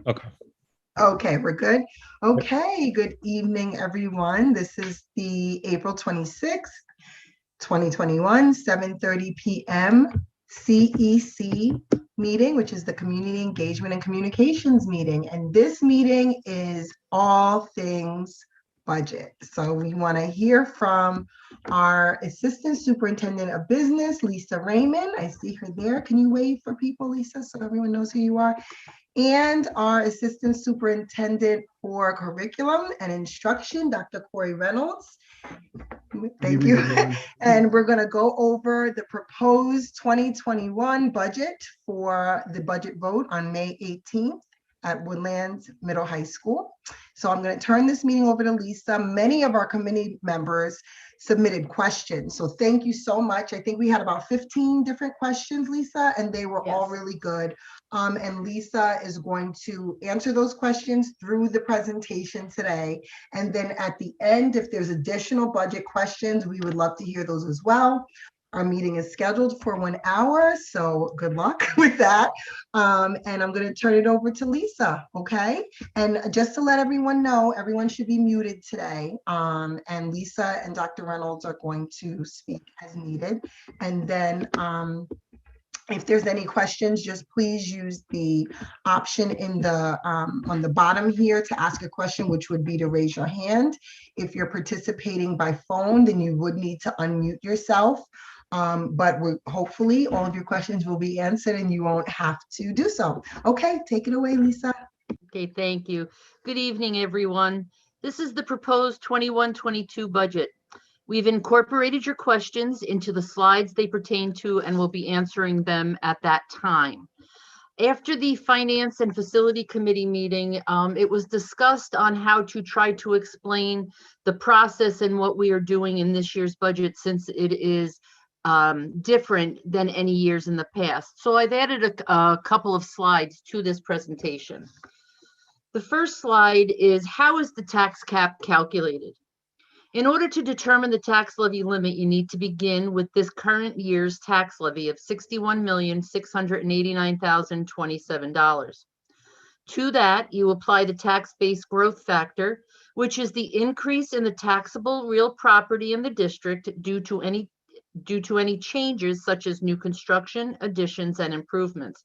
Okay. Okay, we're good. Okay, good evening, everyone. This is the April 26th, 2021, 7:30 p.m. CEC meeting, which is the Community Engagement and Communications meeting. And this meeting is all things budget. So we want to hear from our Assistant Superintendent of Business, Lisa Raymond. I see her there. Can you wave for people, Lisa, so everyone knows who you are? And our Assistant Superintendent for Curriculum and Instruction, Dr. Corey Reynolds. Thank you. And we're going to go over the proposed 2021 budget for the budget vote on May 18th at Woodlands Middle High School. So I'm going to turn this meeting over to Lisa. Many of our committee members submitted questions. So thank you so much. I think we had about 15 different questions, Lisa, and they were all really good. And Lisa is going to answer those questions through the presentation today. And then at the end, if there's additional budget questions, we would love to hear those as well. Our meeting is scheduled for 1 hour, so good luck with that. And I'm going to turn it over to Lisa, okay? And just to let everyone know, everyone should be muted today. And Lisa and Dr. Reynolds are going to speak as needed. And then if there's any questions, just please use the option in the on the bottom here to ask a question, which would be to raise your hand. If you're participating by phone, then you would need to unmute yourself. But hopefully all of your questions will be answered and you won't have to do so. Okay, take it away, Lisa. Okay, thank you. Good evening, everyone. This is the proposed 21-22 budget. We've incorporated your questions into the slides they pertain to and will be answering them at that time. After the Finance and Facility Committee meeting, it was discussed on how to try to explain the process and what we are doing in this year's budget, since it is different than any years in the past. So I've added a couple of slides to this presentation. The first slide is, how is the tax cap calculated? In order to determine the tax levy limit, you need to begin with this current year's tax levy of $61,689,027. To that, you apply the tax base growth factor, which is the increase in the taxable real property in the district due to any changes such as new construction, additions, and improvements.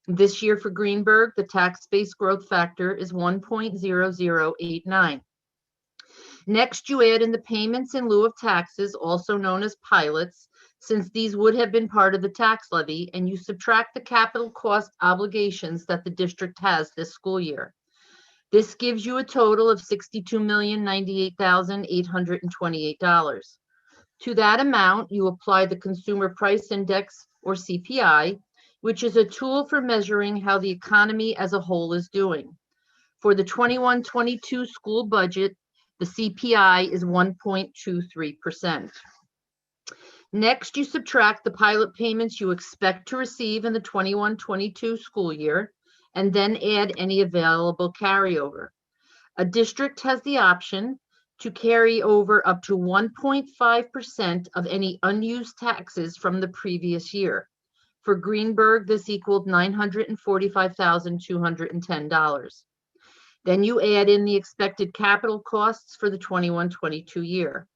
This year for Greenburgh, the tax base growth factor is 1.0089. Next, you add in the payments in lieu of taxes, also known as pilots, since these would have been part of the tax levy, and you subtract the capital cost obligations that the district has this school year. This gives you a total of $62,098,828. To that amount, you apply the Consumer Price Index, or CPI, which is a tool for measuring how the economy as a whole is doing. For the 21-22 school budget, the CPI is 1.23%. Next, you subtract the pilot payments you expect to receive in the 21-22 school year, and then add any available carryover. A district has the option to carry over up to 1.5% of any unused taxes from the previous year. For Greenburgh, this equaled $945,210. Then you add in the expected capital costs for the 21-22 year.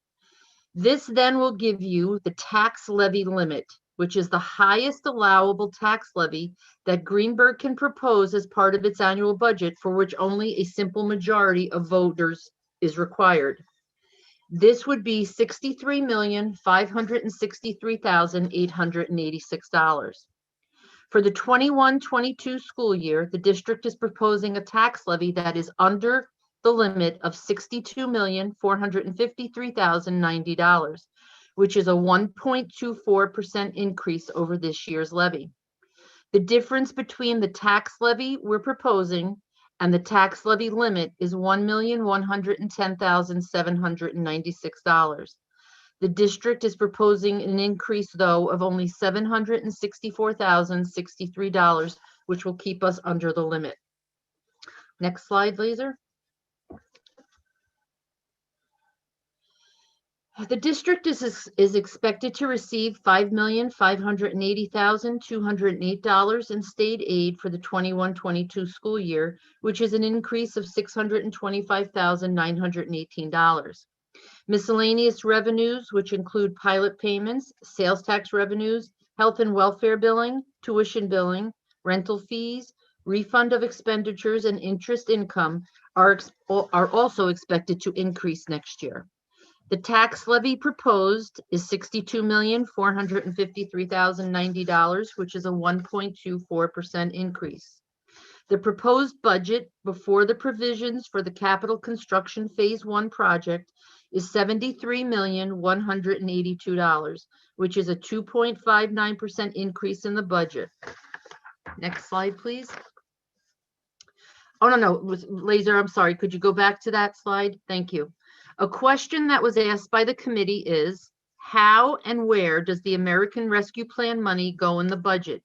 This then will give you the tax levy limit, which is the highest allowable tax levy that Greenburgh can propose as part of its annual budget, for which only a simple majority of voters is required. This would be $63,563,886. For the 21-22 school year, the district is proposing a tax levy that is under the limit of $62,453,090, which is a 1.24% increase over this year's levy. The difference between the tax levy we're proposing and the tax levy limit is $1,110,796. The district is proposing an increase, though, of only $764,063, which will keep us under the limit. Next slide, Laser. The district is expected to receive $5,580,208 in state aid for the 21-22 school year, which is an increase of $625,918. Miscellaneous revenues, which include pilot payments, sales tax revenues, health and welfare billing, tuition billing, rental fees, refund of expenditures, and interest income are also expected to increase next year. The tax levy proposed is $62,453,090, which is a 1.24% increase. The proposed budget before the provisions for the capital construction phase 1 project is $73,182, which is a 2.59% increase in the budget. Next slide, please. Oh, no, Laser, I'm sorry. Could you go back to that slide? Thank you. A question that was asked by the committee is, how and where does the American Rescue Plan money go in the budget?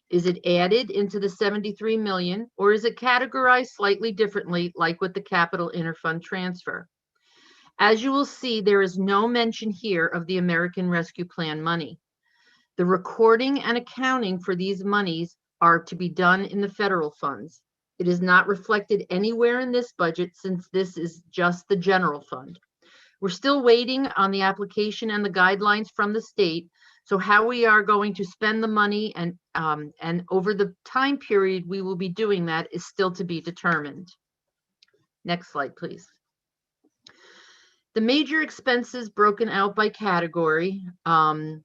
Is it added into the 73 million, or is it categorized slightly differently, like with the capital interfund transfer? As you will see, there is no mention here of the American Rescue Plan money. The recording and accounting for these monies are to be done in the federal funds. It is not reflected anywhere in this budget since this is just the general fund. We're still waiting on the application and the guidelines from the state. So how we are going to spend the money and over the time period we will be doing that is still to be determined. Next slide, please. The major expenses broken out by category are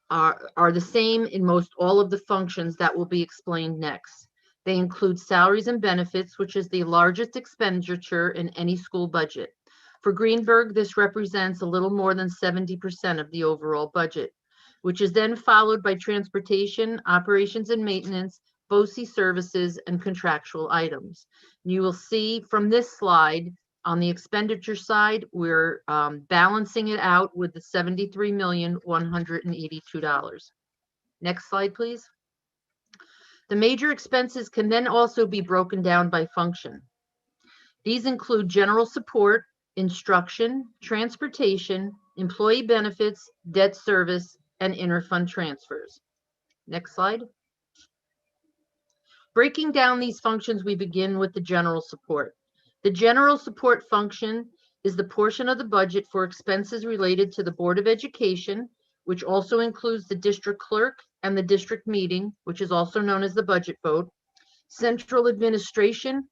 the same in most all of the functions that will be explained next. They include salaries and benefits, which is the largest expenditure in any school budget. For Greenburgh, this represents a little more than 70% of the overall budget, which is then followed by transportation, operations and maintenance, BOCES services, and contractual items. You will see from this slide, on the expenditure side, we're balancing it out with the $73,182. Next slide, please. The major expenses can then also be broken down by function. These include general support, instruction, transportation, employee benefits, debt service, and interfund transfers. Next slide. Breaking down these functions, we begin with the general support. The general support function is the portion of the budget for expenses related to the Board of Education, which also includes the district clerk and the district meeting, which is also known as the budget vote, central administration,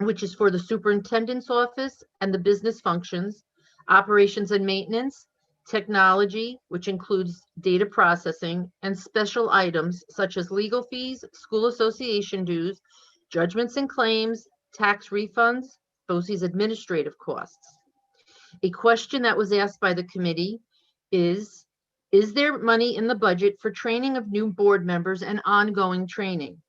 which is for the superintendent's office and the business functions, operations and maintenance, technology, which includes data processing, and special items such as legal fees, school association dues, judgments and claims, tax refunds, BOCES administrative costs. A question that was asked by the committee is there money in the budget for training of new board members and ongoing training?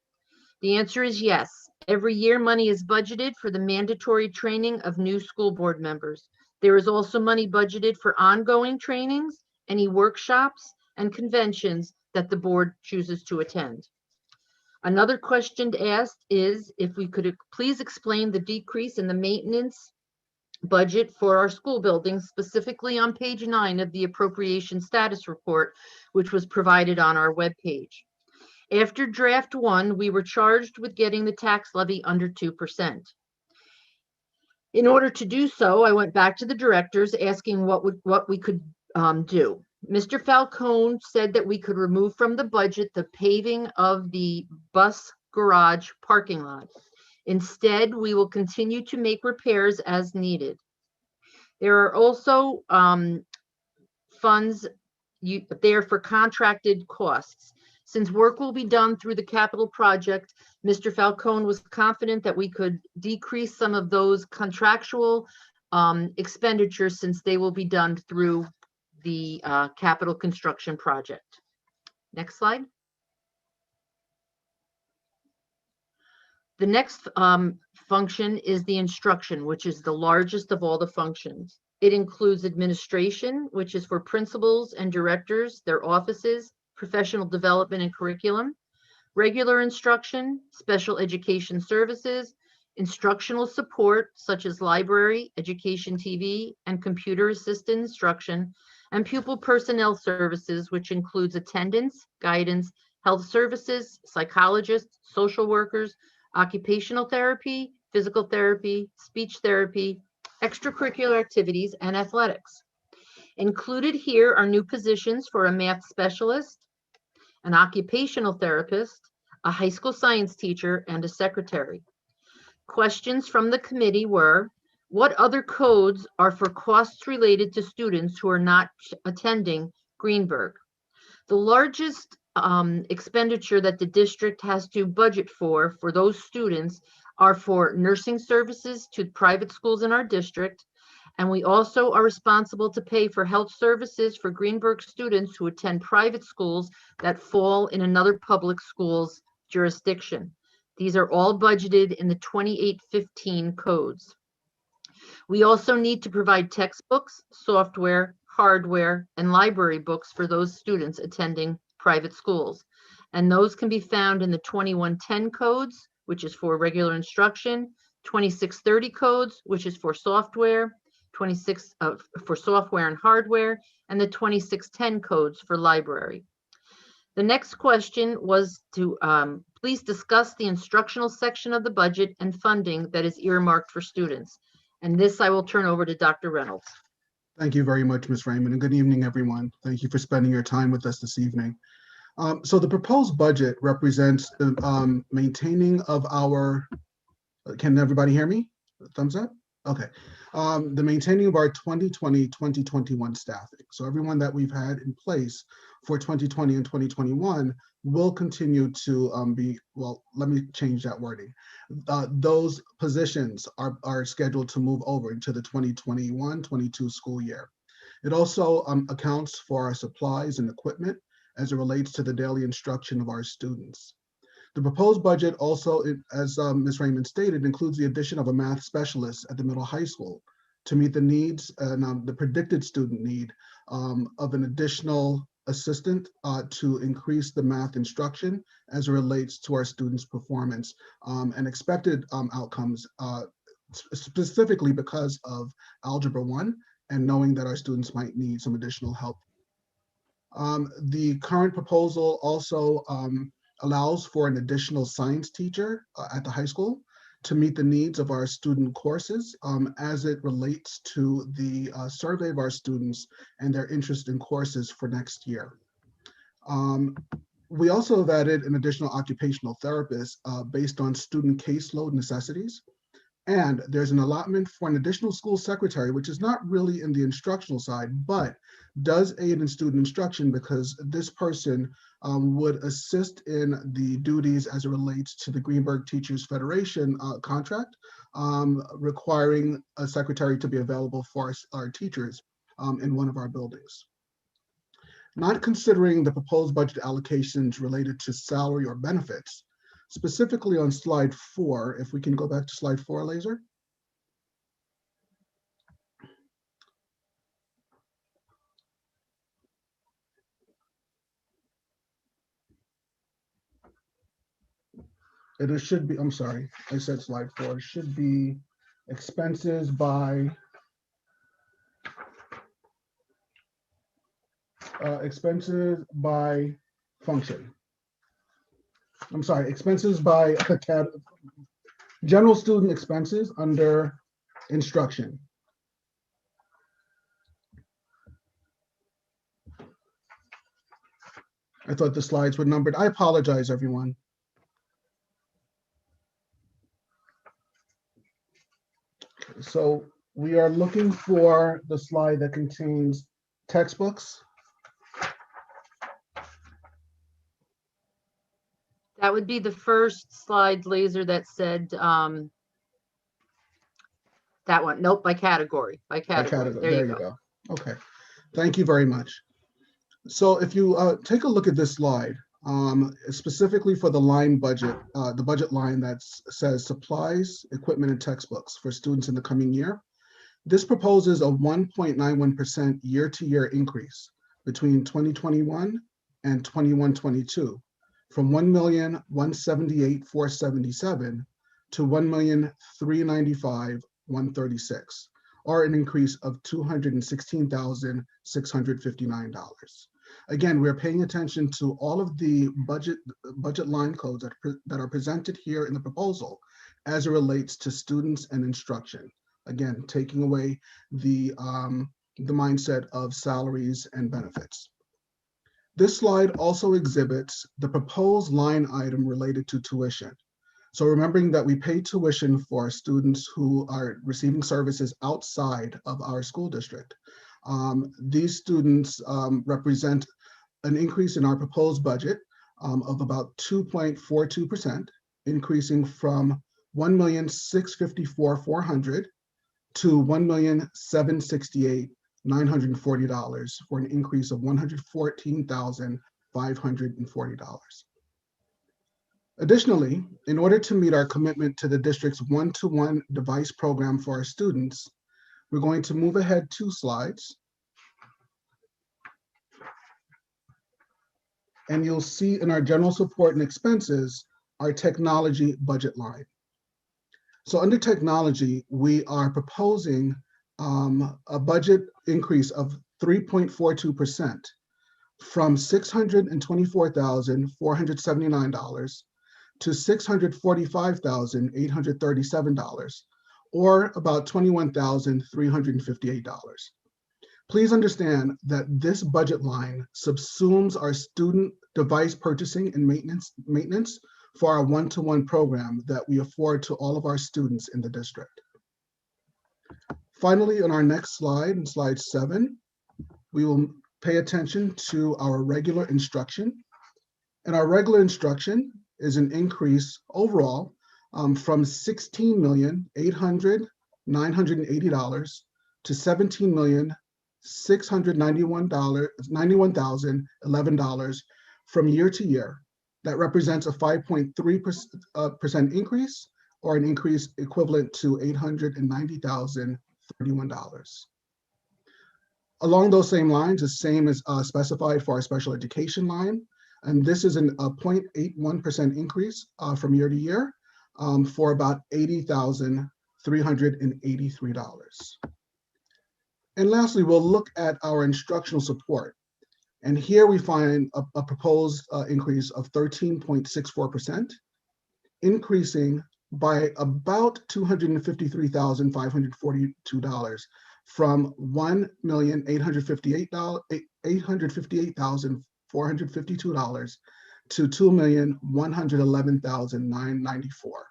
The answer is yes. Every year, money is budgeted for the mandatory training of new school board members. There is also money budgeted for ongoing trainings, any workshops, and conventions that the board chooses to attend. Another question asked is if we could please explain the decrease in the maintenance budget for our school buildings, specifically on page 9 of the appropriation status report, which was provided on our webpage. After draft 1, we were charged with getting the tax levy under 2%. In order to do so, I went back to the directors asking what we could do. Mr. Falcone said that we could remove from the budget the paving of the bus garage parking lot. Instead, we will continue to make repairs as needed. There are also funds there for contracted costs. Since work will be done through the capital project, Mr. Falcone was confident that we could decrease some of those contractual expenditures since they will be done through the capital construction project. Next slide. The next function is the instruction, which is the largest of all the functions. It includes administration, which is for principals and directors, their offices, professional development and curriculum, regular instruction, special education services, instructional support such as library, education TV, and computer-assisted instruction, and pupil personnel services, which includes attendance, guidance, health services, psychologists, social workers, occupational therapy, physical therapy, speech therapy, extracurricular activities, and athletics. Included here are new positions for a math specialist, an occupational therapist, a high school science teacher, and a secretary. Questions from the committee were, what other codes are for costs related to students who are not attending Greenburgh? The largest expenditure that the district has to budget for those students are for nursing services to private schools in our district. And we also are responsible to pay for health services for Greenburgh students who attend private schools that fall in another public school's jurisdiction. These are all budgeted in the 2815 codes. We also need to provide textbooks, software, hardware, and library books for those students attending private schools. And those can be found in the 2110 codes, which is for regular instruction, 2630 codes, which is for software, 26 for software and hardware, and the 2610 codes for library. The next question was to please discuss the instructional section of the budget and funding that is earmarked for students. And this I will turn over to Dr. Reynolds. Thank you very much, Ms. Raymond, and good evening, everyone. Thank you for spending your time with us this evening. So the proposed budget represents the maintaining of our, can everybody hear me? Thumbs up? Okay. The maintaining of our 2020-2021 staffing. So everyone that we've had in place for 2020 and 2021 will continue to be, well, let me change that wording. Those positions are scheduled to move over into the 2021-22 school year. It also accounts for our supplies and equipment as it relates to the daily instruction of our students. The proposed budget also, as Ms. Raymond stated, includes the addition of a math specialist at the middle high school to meet the needs and the predicted student need of an additional assistant to increase the math instruction as it relates to our students' performance and expected outcomes, specifically because of Algebra 1 and knowing that our students might need some additional help. The current proposal also allows for an additional science teacher at the high school to meet the needs of our student courses as it relates to the survey of our students and their interest in courses for next year. We also have added an additional occupational therapist based on student caseload necessities. And there's an allotment for an additional school secretary, which is not really in the instructional side, but does aid in student instruction because this person would assist in the duties as it relates to the Greenburgh Teachers Federation contract, requiring a secretary to be available for our teachers in one of our buildings. Not considering the proposed budget allocations related to salary or benefits, specifically on slide 4, if we can go back to slide 4, Laser. It should be, I'm sorry, I said slide 4. It should be expenses by function. I'm sorry, expenses by general student expenses under instruction. I thought the slides were numbered. I apologize, everyone. So we are looking for the slide that contains textbooks. That would be the first slide, Laser, that said that one. Nope, by category. By category. There you go. Okay, thank you very much. So if you take a look at this slide, specifically for the line budget, the budget line that says supplies, equipment, and textbooks for students in the coming year, this proposes a 1.91% year-to-year increase between 2021 and 21-22, from $1,178,477 to $1,395,136, or an increase of $216,659. Again, we're paying attention to all of the budget line codes that are presented here in the proposal as it relates to students and instruction. Again, taking away the mindset of salaries and benefits. This slide also exhibits the proposed line item related to tuition. So remembering that we pay tuition for students who are receiving services outside of our school district. These students represent an increase in our proposed budget of about 2.42%, increasing from $1,654,400 to $1,768,940 for an increase of $114,540. Additionally, in order to meet our commitment to the district's one-to-one device program for our students, we're going to move ahead 2 slides. And you'll see in our general support and expenses, our technology budget line. So under technology, we are proposing a budget increase of 3.42% from $624,479 to $645,837, or about $21,358. Please understand that this budget line subsumes our student device purchasing and maintenance for our one-to-one program that we afford to all of our students in the district. Finally, on our next slide, in slide 7, we will pay attention to our regular instruction. And our regular instruction is an increase overall from $16,800,980 to $17,691,011 from year to year. That represents a 5.3% increase, or an increase equivalent to $890,031. Along those same lines, the same is specified for our special education line. And this is a 0.81% increase from year to year for about $80,383. And lastly, we'll look at our instructional support. And here we find a proposed increase of 13.64%, increasing by about $253,542 from $1,858,452 to $2,111,994.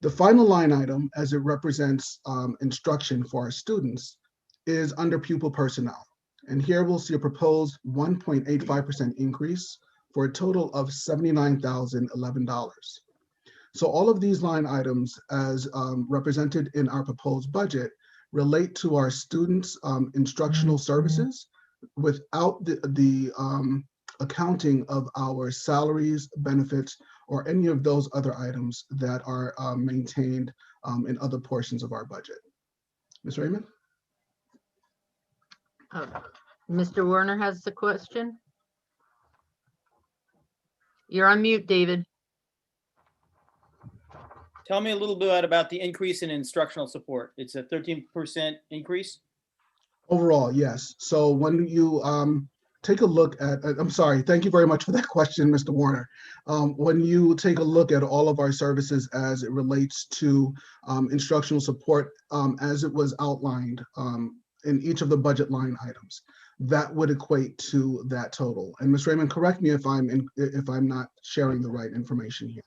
The final line item, as it represents instruction for our students, is under pupil personnel. And here we'll see a proposed 1.85% increase for a total of $79,011. So all of these line items, as represented in our proposed budget, relate to our students' instructional services without the accounting of our salaries, benefits, or any of those other items that are maintained in other portions of our budget. Ms. Raymond? Mr. Werner has the question. You're on mute, David. Tell me a little bit about the increase in instructional support. It's a 13% increase? Overall, yes. So when you take a look at, I'm sorry, thank you very much for that question, Mr. Warner. When you take a look at all of our services as it relates to instructional support, as it was outlined in each of the budget line items, that would equate to that total. And Ms. Raymond, correct me if I'm not sharing the right information here.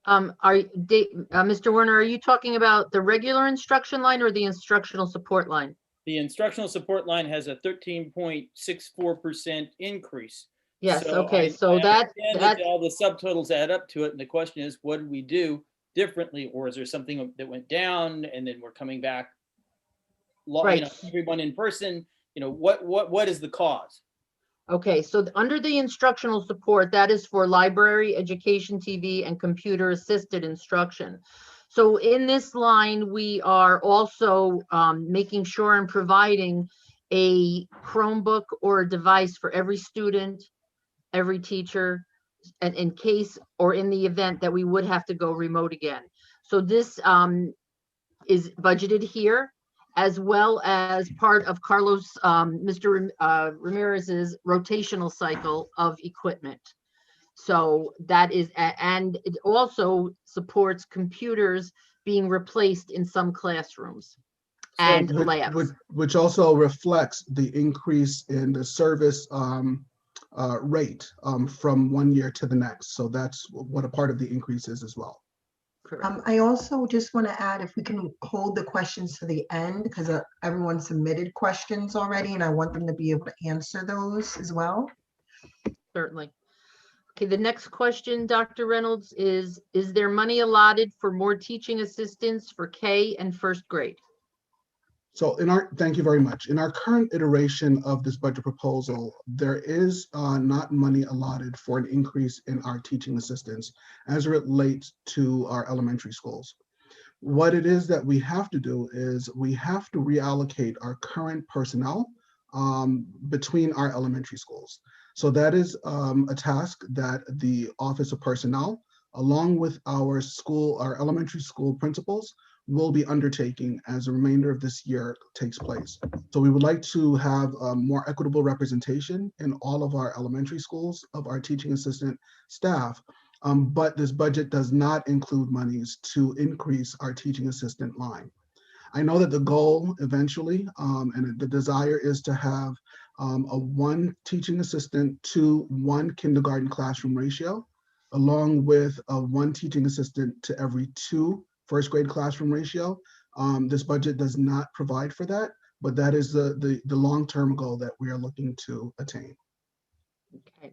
Mr. Werner, are you talking about the regular instruction line or the instructional support line? The instructional support line has a 13.64% increase. Yes, So okay, I understand that all the subtotals add up to it, and the question is, what did we do differently, or is there something that went down and then we're coming back? Right. You know, everyone in person. You know, what is the cause? Okay, so under the instructional support, that is for library, education, TV, and computer assisted instruction. So in this line, we are also making sure and providing a Chromebook or a device for every student, every teacher, and in case or in the event that we would have to go remote again. So this is budgeted here, as well as part of Mr. Ramirez's rotational cycle of equipment. So that is, and it also supports computers being replaced in some classrooms and labs. Which also reflects the increase in the service rate from one year to the next. So that's what a part of the increase is as well. Correct. I also just want to add, if we can hold the questions to the end, because everyone submitted questions already, and I want them to be able to answer those as well. Certainly. Okay, the next question, Dr. Reynolds, is there money allotted for more teaching assistants for K and first grade? So thank you very much. In our current iteration of this budget proposal, there is not money allotted for an increase in our teaching assistants as it relates to our elementary schools. What it is that we have to do is we have to reallocate our current personnel between our elementary schools. So that is a task that the Office of Personnel, along with our elementary school principals, will be undertaking as the remainder of this year takes place. So we would like to have more equitable representation in all of our elementary schools of our teaching assistant staff, but this budget does not include monies to increase our teaching assistant line. I know that the goal eventually and the desire is to have a 1 teaching assistant to 1 kindergarten classroom ratio, along with a 1 teaching assistant to every 2 first grade classroom ratio. This budget does not provide for that, but that is the long-term goal that we are looking to attain. Okay.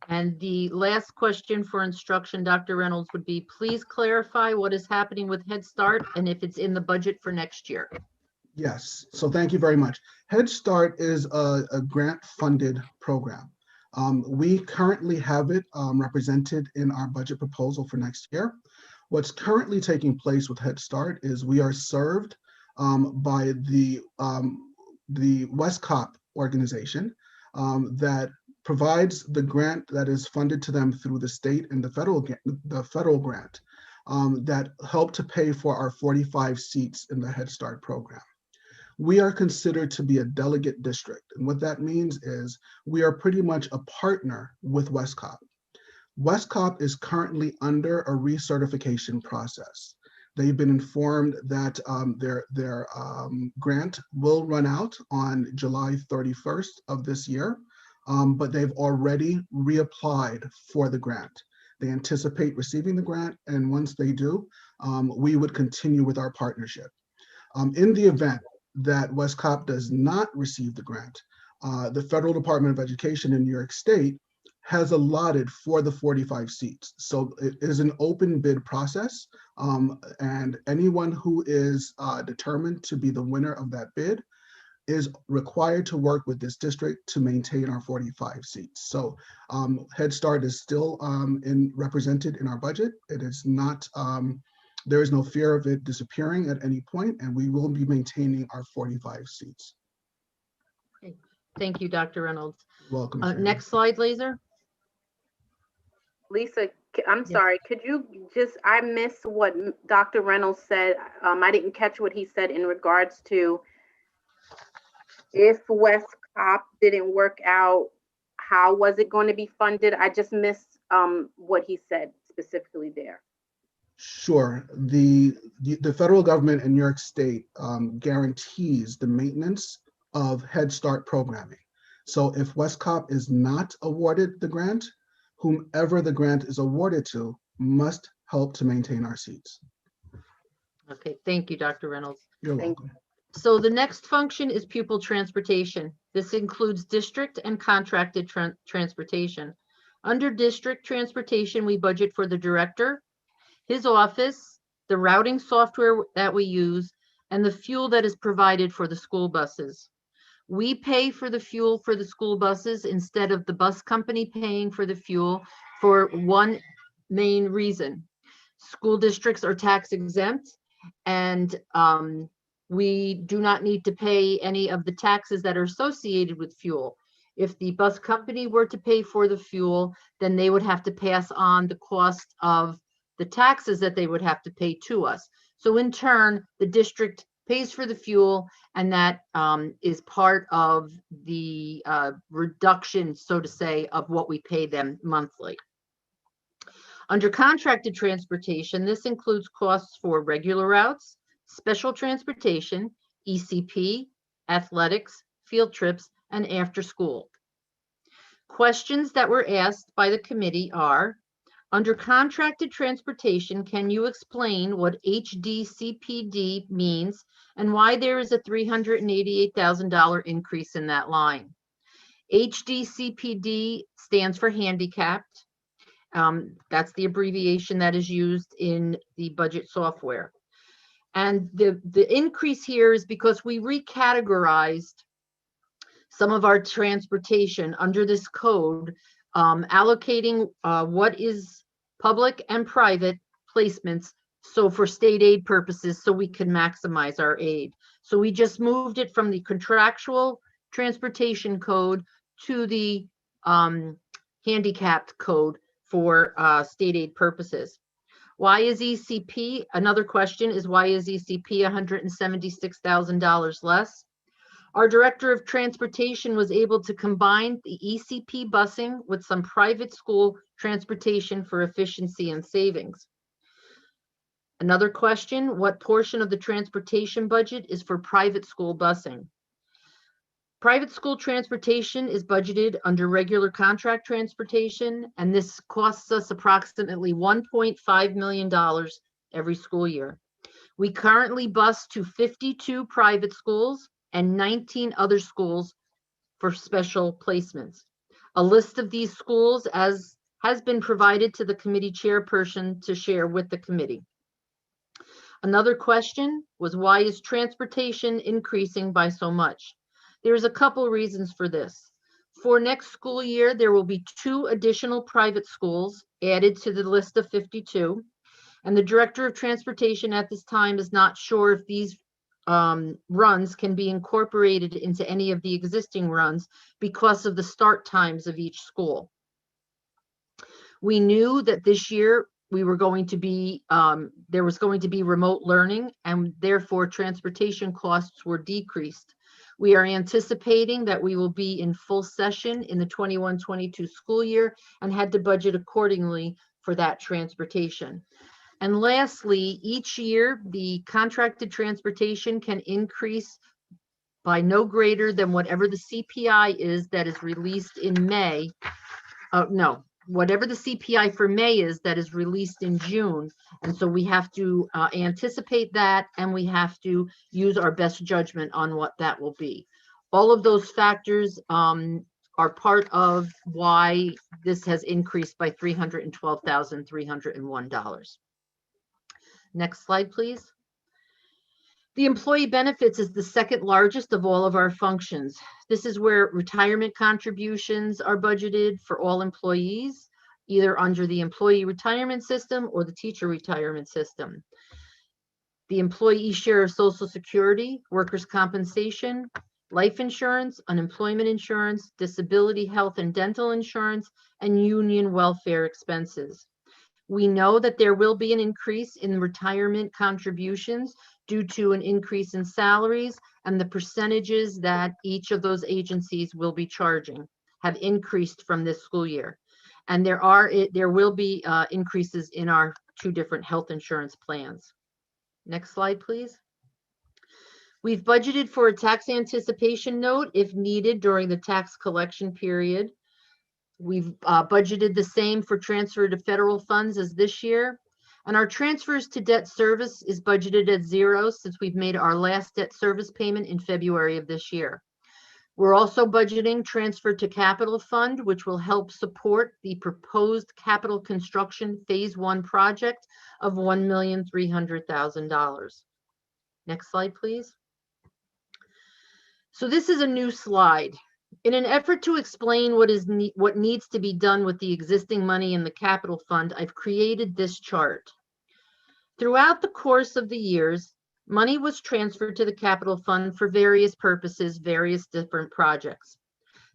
And the last question for instruction, Dr. Reynolds, would be, please clarify what is happening with Head Start and if it's in the budget for next year. Yes, so thank you very much. Head Start is a grant-funded program. We currently have it represented in our budget proposal for next year. What's currently taking place with Head Start is we are served by the WESCOP organization that provides the grant that is funded to them through the state and the federal grant that help to pay for our 45 seats in the Head Start program. We are considered to be a delegate district, and what that means is we are pretty much a partner with WESCOP. WESCOP is currently under a recertification process. They've been informed that their grant will run out on July 31st of this year, but they've already reapplied for the grant. They anticipate receiving the grant, and once they do, we would continue with our partnership. In the event that WESCOP does not receive the grant, the Federal Department of Education in New York State has allotted for the 45 seats. So it is an open bid process, and anyone who is determined to be the winner of that bid is required to work with this district to maintain our 45 seats. So Head Start is still represented in our budget. It is not, there is no fear of it disappearing at any point, and we will be maintaining our 45 seats. Okay. Thank you, Dr. Reynolds. Welcome. Next slide, Laser. Lisa, I'm sorry, could you just, I missed what Dr. Reynolds said. I didn't catch what he said in regards to if WESCOP didn't work out, how was it going to be funded? I just missed what he said specifically there. Sure. The federal government in New York State guarantees the maintenance of Head Start programming. So if WESCOP is not awarded the grant, whomever the grant is awarded to must help to maintain our seats. Okay, thank you, Dr. Reynolds. You're welcome. So the next function is pupil transportation. This includes district and contracted transportation. Under district transportation, we budget for the director, his office, the routing software that we use, and the fuel that is provided for the school buses. We pay for the fuel for the school buses instead of the bus company paying for the fuel for one main reason. School districts are tax exempt, and we do not need to pay any of the taxes that are associated with fuel. If the bus company were to pay for the fuel, then they would have to pass on the cost of the taxes that they would have to pay to us. So in turn, the district pays for the fuel, and that is part of the reduction, so to say, of what we pay them monthly. Under contracted transportation, this includes costs for regular routes, special transportation, ECP, athletics, field trips, and after school. Questions that were asked by the committee are, under contracted transportation, can you explain what HDCPD means and why there is a $388,000 increase in that line? HDCPD stands for handicapped. That's the abbreviation that is used in the budget software. And the increase here is because we recategorized some of our transportation under this code, allocating what is public and private placements, so for state aid purposes, so we can maximize our aid. So we just moved it from the contractual transportation code to the handicapped code for state aid purposes. Why is ECP? Another question is, why is ECP $176,000 less? Our director of transportation was able to combine the ECP busing with some private school transportation for efficiency and savings. Another question, what portion of the transportation budget is for private school busing? Private school transportation is budgeted under regular contract transportation, and this costs us approximately $1.5 million every school year. We currently bus to 52 private schools and 19 other schools for special placements. A list of these schools has been provided to the committee chairperson to share with the committee. Another question was, why is transportation increasing by so much? There's a couple reasons for this. For next school year, there will be 2 additional private schools added to the list of 52. And the director of transportation at this time is not sure if these runs can be incorporated into any of the existing runs because of the start times of each school. We knew that this year we were going to be, there was going to be remote learning, and therefore transportation costs were decreased. We are anticipating that we will be in full session in the 21-22 school year and had to budget accordingly for that transportation. And lastly, each year, the contracted transportation can increase by no greater than whatever the CPI is that is released in May. Whatever the CPI for May is that is released in June. And so we have to anticipate that, and we have to use our best judgment on what that will be. All of those factors are part of why this has increased by $312,301. Next slide, please. The employee benefits is the second largest of all of our functions. This is where retirement contributions are budgeted for all employees, either under the employee retirement system or the teacher retirement system. The employee share of Social Security, workers' compensation, life insurance, unemployment insurance, disability, health, and dental insurance, and union welfare expenses. We know that there will be an increase in retirement contributions due to an increase in salaries, and the percentages that each of those agencies will be charging have increased from this school year. And there will be increases in our 2 different health insurance plans. Next slide, please. We've budgeted for a tax anticipation note if needed during the tax collection period. We've budgeted the same for transfer to federal funds as this year. And our transfers to debt service is budgeted at 0 since we've made our last debt service payment in February of this year. We're also budgeting transfer to capital fund, which will help support the proposed capital construction phase 1 project of $1,300,000. Next slide, please. So this is a new slide. In an effort to explain what needs to be done with the existing money in the capital fund, I've created this chart. Throughout the course of the years, money was transferred to the capital fund for various purposes, various different projects.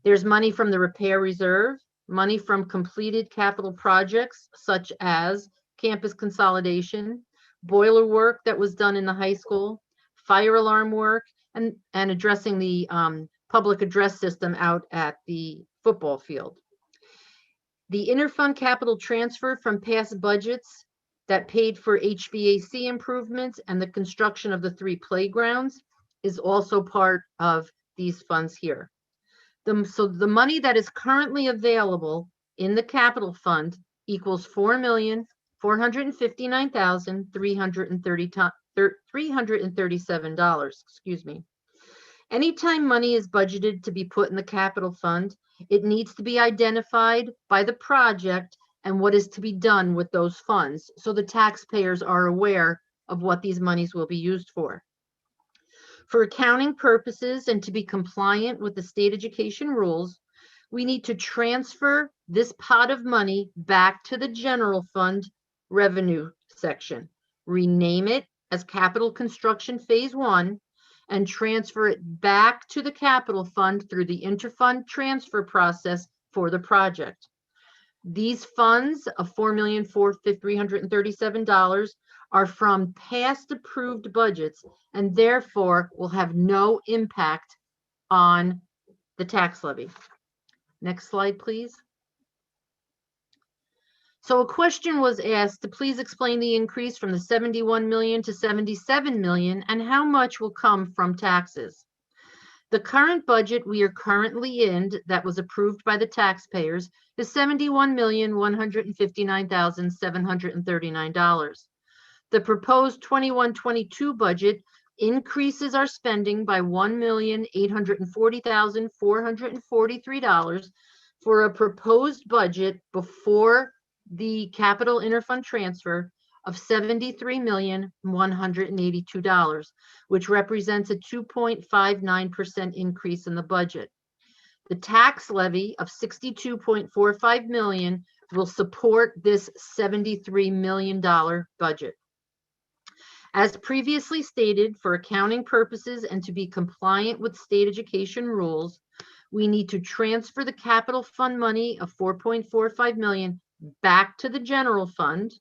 There's money from the repair reserve, money from completed capital projects such as campus consolidation, boiler work that was done in the high school, fire alarm work, and addressing the public address system out at the football field. The interfund capital transfer from past budgets that paid for HVAC improvements and the construction of the 3 playgrounds is also part of these funds here. So the money that is currently available in the capital fund equals $4,459,337. Excuse me. Anytime money is budgeted to be put in the capital fund, it needs to be identified by the project and what is to be done with those funds, so the taxpayers are aware of what these monies will be used for. For accounting purposes and to be compliant with the state education rules, we need to transfer this pot of money back to the general fund revenue section, rename it as Capital Construction Phase 1, and transfer it back to the capital fund through the interfund transfer process for the project. These funds of $4,337 are from past approved budgets and therefore will have no impact on the tax levy. Next slide, please. So a question was asked to please explain the increase from the 71 million to 77 million and how much will come from taxes. The current budget we are currently in that was approved by the taxpayers is $71,159,739. The proposed 21-22 budget increases our spending by $1,840,443 for a proposed budget before the capital interfund transfer of $73,182, which represents a 2.59% increase in the budget. The tax levy of $62.45 million will support this $73 million budget. As previously stated, for accounting purposes and to be compliant with state education rules, we need to transfer the capital fund money of $4.45 million back to the general fund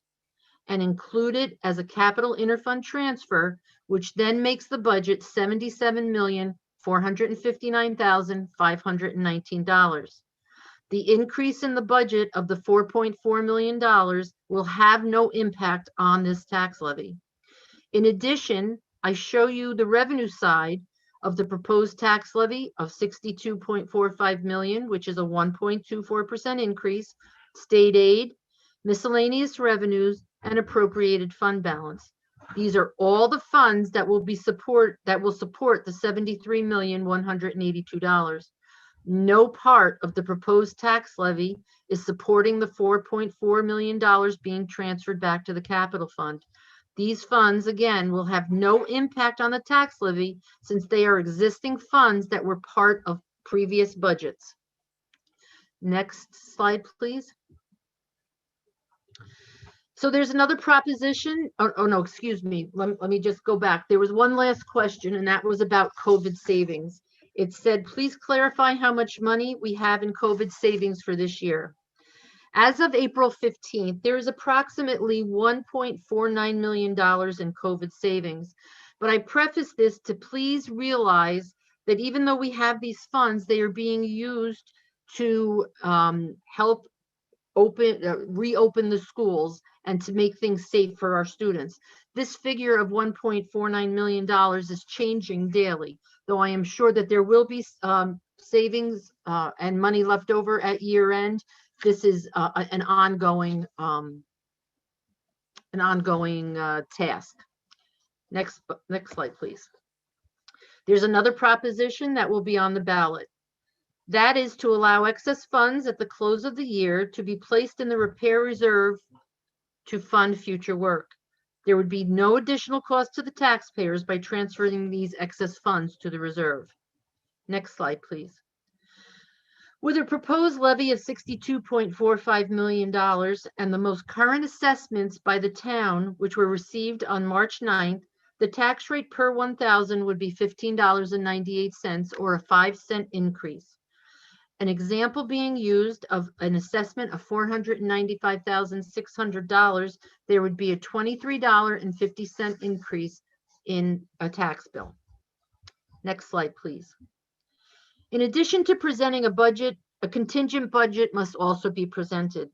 and include it as a capital interfund transfer, which then makes the budget $77,459,519. The increase in the budget of the $4.4 million will have no impact on this tax levy. In addition, I show you the revenue side of the proposed tax levy of $62.45 million, which is a 1.24% increase, state aid, miscellaneous revenues, and appropriated fund balance. These are all the funds that will support the $73,182. No part of the proposed tax levy is supporting the $4.4 million being transferred back to the capital fund. These funds, again, will have no impact on the tax levy since they are existing funds that were part of previous budgets. Next slide, please. So there's another proposition. Oh no, excuse me. Let me just go back. There was one last question, and that was about COVID savings. It said, please clarify how much money we have in COVID savings for this year. As of April 15th, there is approximately $1.49 million in COVID savings. But I preface this to please realize that even though we have these funds, they are being used to help reopen the schools and to make things safe for our students. This figure of $1.49 million is changing daily, though I am sure that there will be savings and money left over at year end. This is an ongoing task. Next slide, please. There's another proposition that will be on the ballot. That is to allow excess funds at the close of the year to be placed in the repair reserve to fund future work. There would be no additional cost to the taxpayers by transferring these excess funds to the reserve. Next slide, please. With a proposed levy of $62.45 million and the most current assessments by the town, which were received on March 9th, the tax rate per 1,000 would be $15.98 or a 5-cent increase. An example being used of an assessment of $495,600, there would be a $23.50 increase in a tax bill. Next slide, please. In addition to presenting a budget, a contingent budget must also be presented.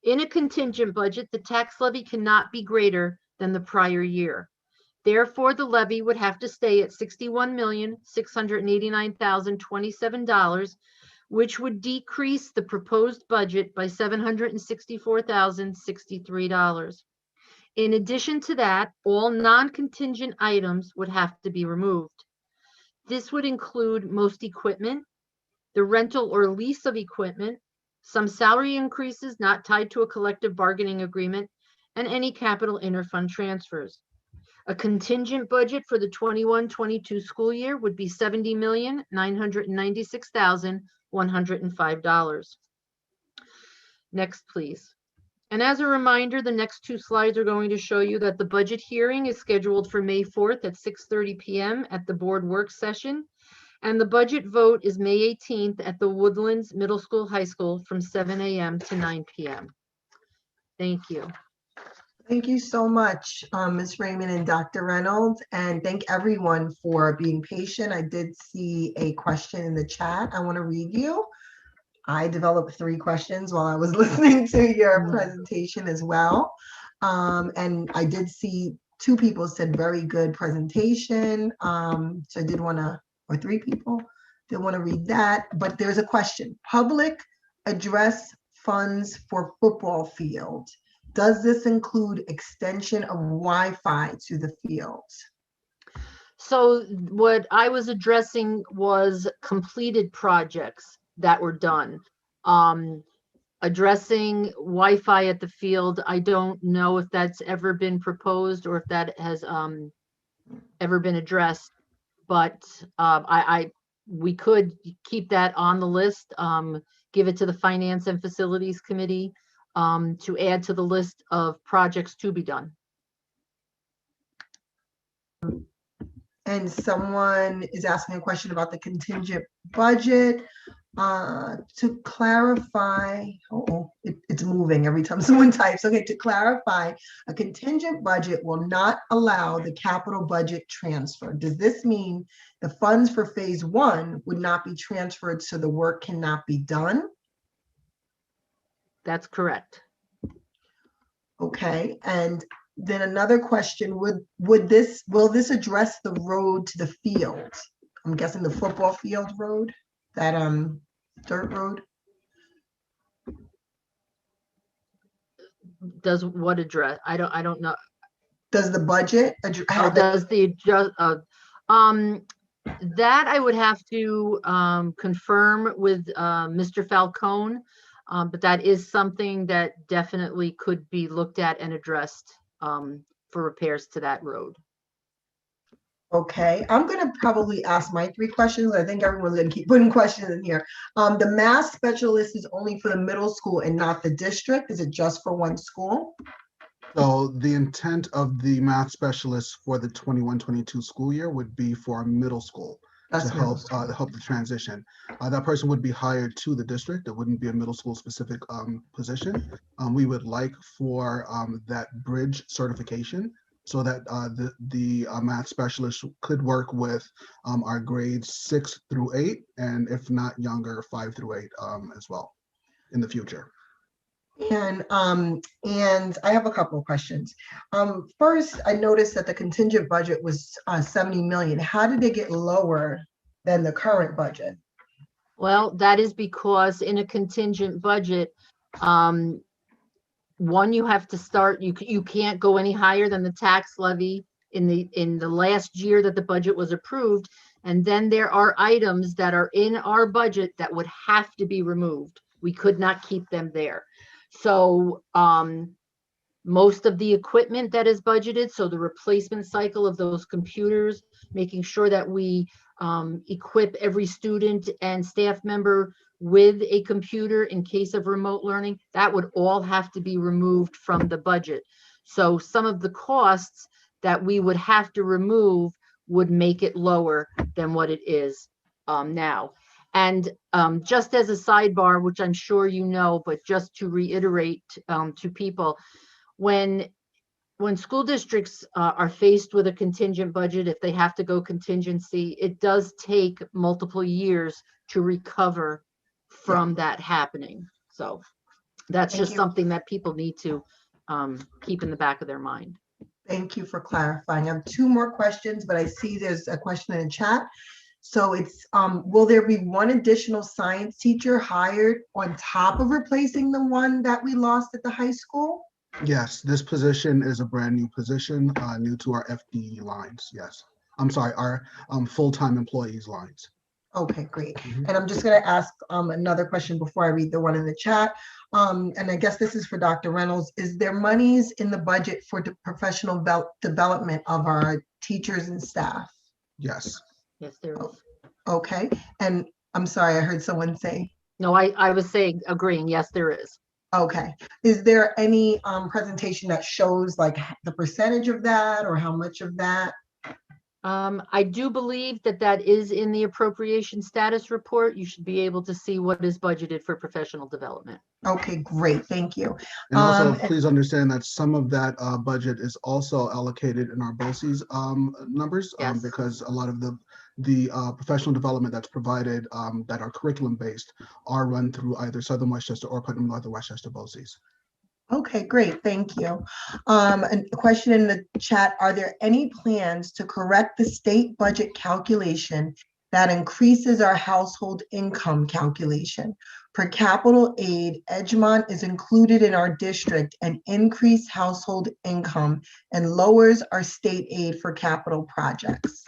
In a contingent budget, the tax levy cannot be greater than the prior year. Therefore, the levy would have to stay at $61,689,027, which would decrease the proposed budget by $764,063. In addition to that, all non-contingent items would have to be removed. This would include most equipment, the rental or lease of equipment, some salary increases not tied to a collective bargaining agreement, and any capital interfund transfers. A contingent budget for the 21-22 school year would be $70,996,105. Next, please. And as a reminder, the next two slides are going to show you that the budget hearing is scheduled for May 4th at 6:30 p.m. at the board work session. And the budget vote is May 18th at the Woodlands Middle School High School from 7 a.m. to 9 p.m. Thank you. Thank you so much, Ms. Raymond and Dr. Reynolds, and thank everyone for being patient. I did see a question in the chat. I want to read you. I developed 3 questions while I was listening to your presentation as well. And I did see 2 people said very good presentation. So I did want to, or 3 people did want to read that. But there's a question. Public address funds for football field. Does this include extension of Wi-Fi to the fields? So what I was addressing was completed projects that were done. Addressing Wi-Fi at the field, I don't know if that's ever been proposed or if that has ever been addressed, but we could keep that on the list, give it to the Finance and Facilities Committee to add to the list of projects to be done. And someone is asking a question about the contingent budget. To clarify, it's moving every time someone types. Okay, to clarify, a contingent budget will not allow the capital budget transfer. Does this mean the funds for phase 1 would not be transferred so the work cannot be done? That's correct. Okay, and then another question, will this address the road to the field? I'm guessing the football field road, that dirt road? Does what address? I don't know. Does the budget Oh, does the adjust? That I would have to confirm with Mr. Falcone, but that is something that definitely could be looked at and addressed for repairs to that road. Okay, I'm gonna probably ask my 3 questions. I think everyone's gonna keep putting questions in here. The math specialist is only for the middle school and not the district. Is it just for one school? So the intent of the math specialist for the 21-22 school year would be for a middle school That's to middle help the transition. That person would be hired to the district. It wouldn't be a middle school specific position. We would like for that bridge certification so that the math specialist could work with our grades 6 through 8, and if not younger, 5 through 8 as well in the future. And I have a couple of questions. First, I noticed that the contingent budget was 70 million. How did it get lower than the current budget? Well, that is because in a contingent budget, one, you have to start, you can't go any higher than the tax levy in the last year that the budget was approved. And then there are items that are in our budget that would have to be removed. We could not keep them there. So most of the equipment that is budgeted, so the replacement cycle of those computers, making sure that we equip every student and staff member with a computer in case of remote learning, that would all have to be removed from the budget. So some of the costs that we would have to remove would make it lower than what it is now. And just as a sidebar, which I'm sure you know, but just to reiterate to people, when school districts are faced with a contingent budget, if they have to go contingency, it does take multiple years to recover from that happening. So that's Thank just you. something that people need to keep in the back of their mind. Thank you for clarifying. I have two more questions, but I see there's a question in the chat. So it's, will there be one additional science teacher hired on top of replacing the one that we lost at the high school? Yes, this position is a brand new position, new to our FTE lines. Yes. I'm sorry, our full-time employees lines. Okay, great. Mhm. And I'm just going to ask another question before I read the one in the chat. And I guess this is for Dr. Reynolds. Is there monies in the budget for the professional development of our teachers and staff? Yes. Yes, there is. Okay. And I'm sorry, I heard someone say, No, I was saying, agreeing, yes, there is. okay. Is there any presentation that shows like the percentage of that or how much of that? I do believe that is in the appropriation status report. You should be able to see what is budgeted for professional development. Okay, great. Thank you. And also, And- please understand that some of that budget is also allocated in our BOCES numbers, Yes. because a lot of the professional development that's provided that are curriculum based are run through either Southern Westchester or Putnam North or Westchester BOCES. Okay, great, thank you. And a question in the chat, are there any plans to correct the state budget calculation that increases our household income calculation? For capital aid, Edgemont is included in our district and increased household income and lowers our state aid for capital projects.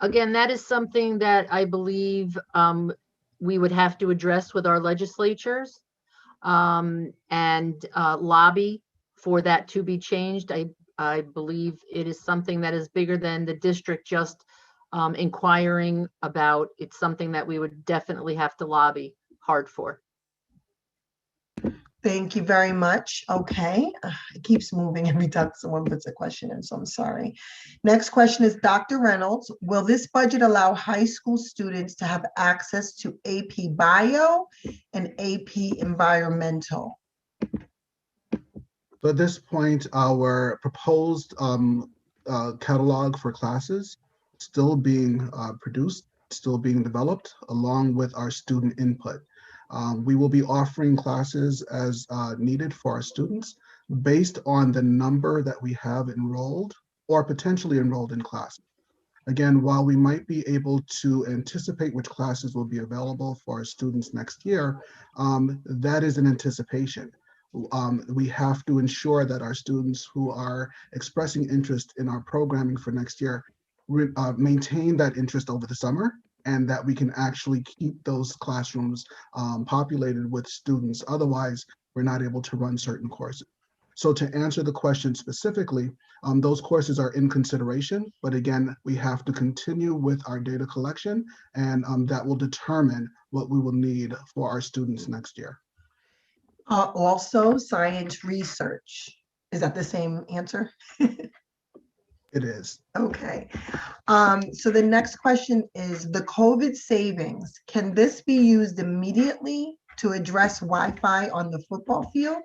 Again, that is something that I believe we would have to address with our legislatures and lobby for that to be changed. I believe it is something that is bigger than the district just inquiring about. It's something that we would definitely have to lobby hard for. Thank you very much. Okay, it keeps moving every time someone puts a question in, so I'm sorry. Next question is Dr. Reynolds. Will this budget allow high school students to have access to AP Bio and AP Environmental? So at this point, our proposed catalog for classes still being produced, still being developed, along with our student input. We will be offering classes as needed for our students based on the number that we have enrolled or potentially enrolled in class. Again, while we might be able to anticipate which classes will be available for our students next year, that is an anticipation. We have to ensure that our students who are expressing interest in our programming for next year maintain that interest over the summer, and that we can actually keep those classrooms populated with students. Otherwise, we're not able to run certain courses. So to answer the question specifically, those courses are in consideration, but again, we have to continue with our data collection, and that will determine what we will need for our students next year. Also, science research. Is that the same answer? It is. Okay. So the next question is the COVID savings. Can this be used immediately to address Wi-Fi on the football field?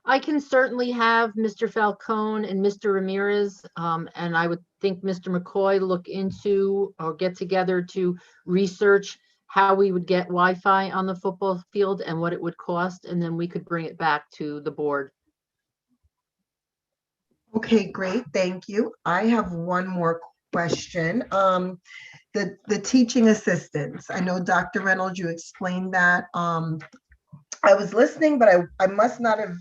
I can certainly have Mr. Falcone and Mr. Ramirez, and I would think Mr. McCoy look into or get together to research how we would get Wi-Fi on the football field and what it would cost, and then we could bring it back to the board. Okay, great, thank you. I have one more question. The teaching assistants, I know Dr. Reynolds, you explained that. I was listening, but I must not have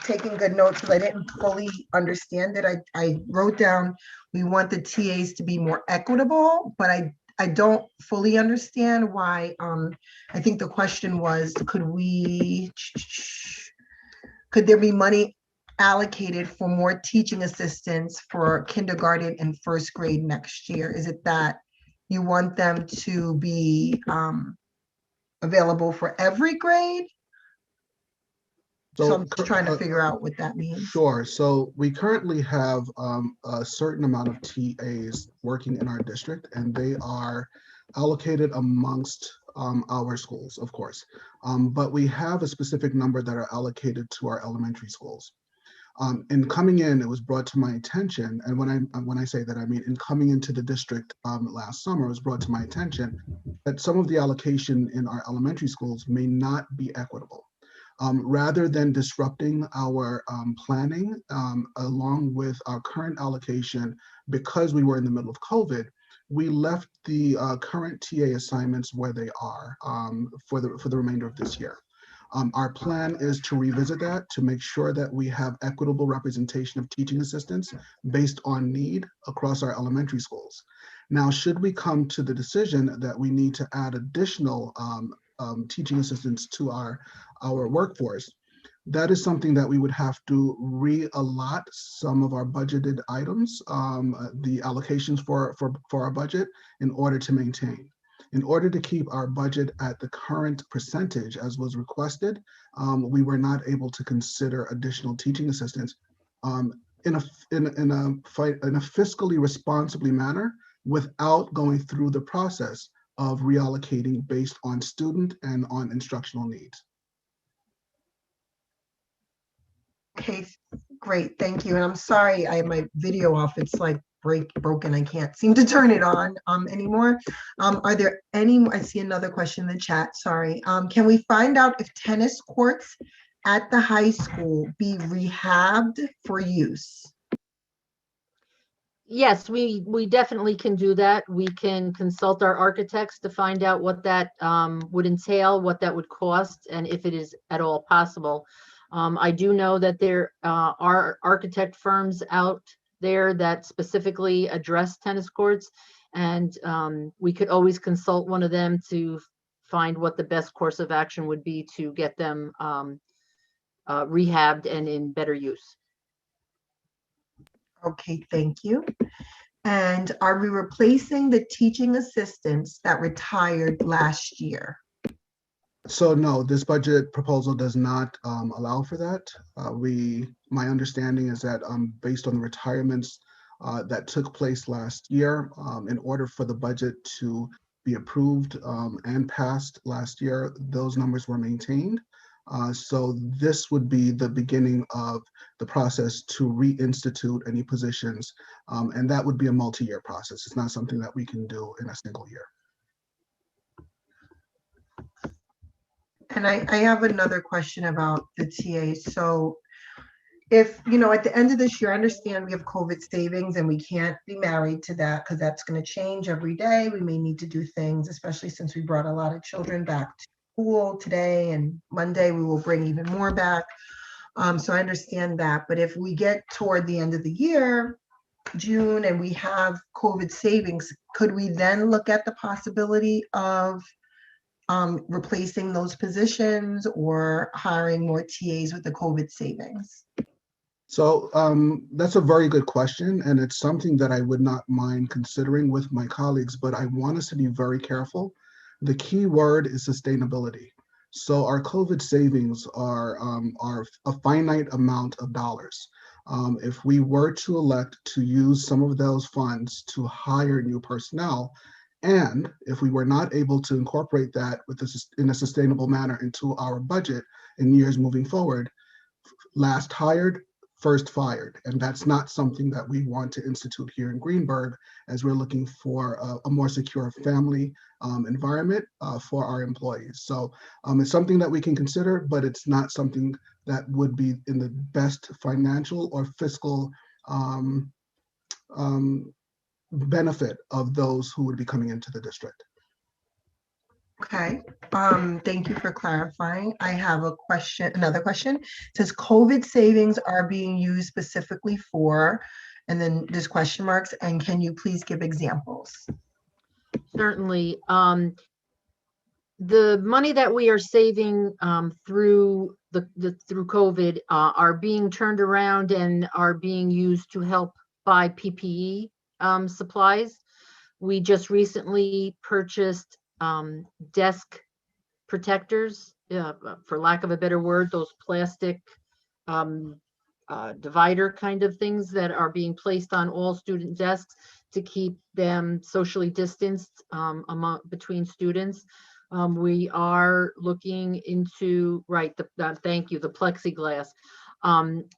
taken good notes because I didn't fully understand it. I wrote down, we want the TAs to be more equitable, but I don't fully understand why. I think the question was, could there be money allocated for more teaching assistants for kindergarten and first grade next year? Is it that you want them to be available for every grade? So I'm just trying to figure out what that means. Sure. So we currently have a certain amount of TAs working in our district, and they are allocated amongst our schools, of course. But we have a specific number that are allocated to our elementary schools. In coming in, it was brought to my attention, and when I say that, I mean in coming into the district last summer, it was brought to my attention that some of the allocation in our elementary schools may not be equitable. Rather than disrupting our planning along with our current allocation, because we were in the middle of COVID, we left the current TA assignments where they are for the remainder of this year. Our plan is to revisit that to make sure that we have equitable representation of teaching assistants based on need across our elementary schools. Now, should we come to the decision that we need to add additional teaching assistants to our workforce, that is something that we would have to re-allot some of our budgeted items, the allocations for our budget, in order to maintain. In order to keep our budget at the current percentage as was requested, we were not able to consider additional teaching assistants in a fiscally responsibly manner without going through the process of reallocating based on student and on instructional needs. Okay, great, thank you. And I'm sorry, I have my video off. It's like broken. I can't seem to turn it on anymore. Are there any, I see another question in the chat, sorry. Can we find out if tennis courts at the high school be rehabbed for use? Yes, we definitely can do that. We can consult our architects to find out what that would entail, what that would cost, and if it is at all possible. I do know that there are architect firms out there that specifically address tennis courts, and we could always consult one of them to find what the best course of action would be to get them rehabbed and in better use. Okay, thank you. And are we replacing the teaching assistants that retired last year? So no, this budget proposal does not allow for that. My understanding is that based on the retirements that took place last year, in order for the budget to be approved and passed last year, those numbers were maintained. So this would be the beginning of the process to reinstitute any positions, and that would be a multi-year process. It's not something that we can do in a single year. And I have another question about the TA. So if, you know, at the end of this year, I understand we have COVID savings and we can't be married to that because that's going to change every day. We may need to do things, especially since we brought a lot of children back to school today, and Monday we will bring even more back. So I understand that. But if we get toward the end of the year, June, and we have COVID savings, could we then look at the possibility of replacing those positions or hiring more TAs with the COVID savings? So that's a very good question, and it's something that I would not mind considering with my colleagues, but I want us to be very careful. The key word is sustainability. So our COVID savings are a finite amount of dollars. If we were to elect to use some of those funds to hire new personnel, and if we were not able to incorporate that in a sustainable manner into our budget in years moving forward, last hired, first fired. And that's not something that we want to institute here in Greenburgh, as we're looking for a more secure family environment for our employees. So it's something that we can consider, but it's not something that would be in the best financial or fiscal benefit of those who would be coming into the district. Okay, thank you for clarifying. I have a question, another question. It says COVID savings are being used specifically for, and then there's question marks, and can you please give examples? Certainly. The money that we are saving through through COVID are being turned around and are being used to help buy PPE supplies. We just recently purchased desk protectors, for lack of a better word, those plastic divider kind of things that are being placed on all student desks to keep them socially distanced between students. We are looking into, right, thank you, the plexiglass.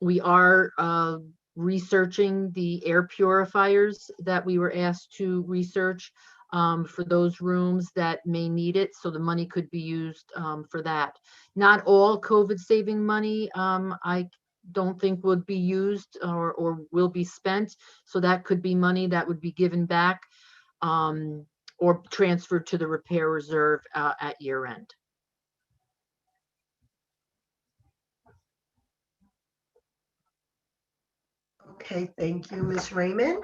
We are researching the air purifiers that we were asked to research for those rooms that may need it. So the money could be used for that. Not all COVID saving money, I don't think would be used or will be spent. So that could be money that would be given back or transferred to the repair reserve at year end. Okay, thank you, Ms. Raymond.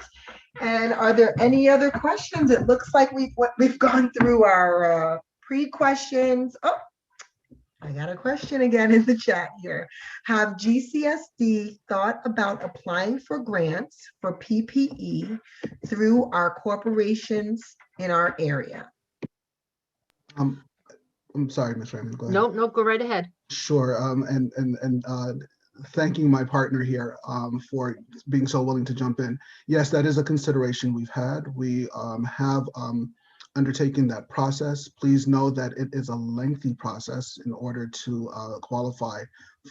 And are there any other questions? It looks like we've gone through our pre-questions. Oh, I got a question again in the chat here. Have GCSD thought about applying for grants for PPE through our corporations in our area? I'm sorry, Ms. Raymond, go ahead. No, go right ahead. Sure, thanking my partner here for being so willing to jump in. Yes, that is a consideration we've had. We have undertaken that process. Please know that it is a lengthy process in order to qualify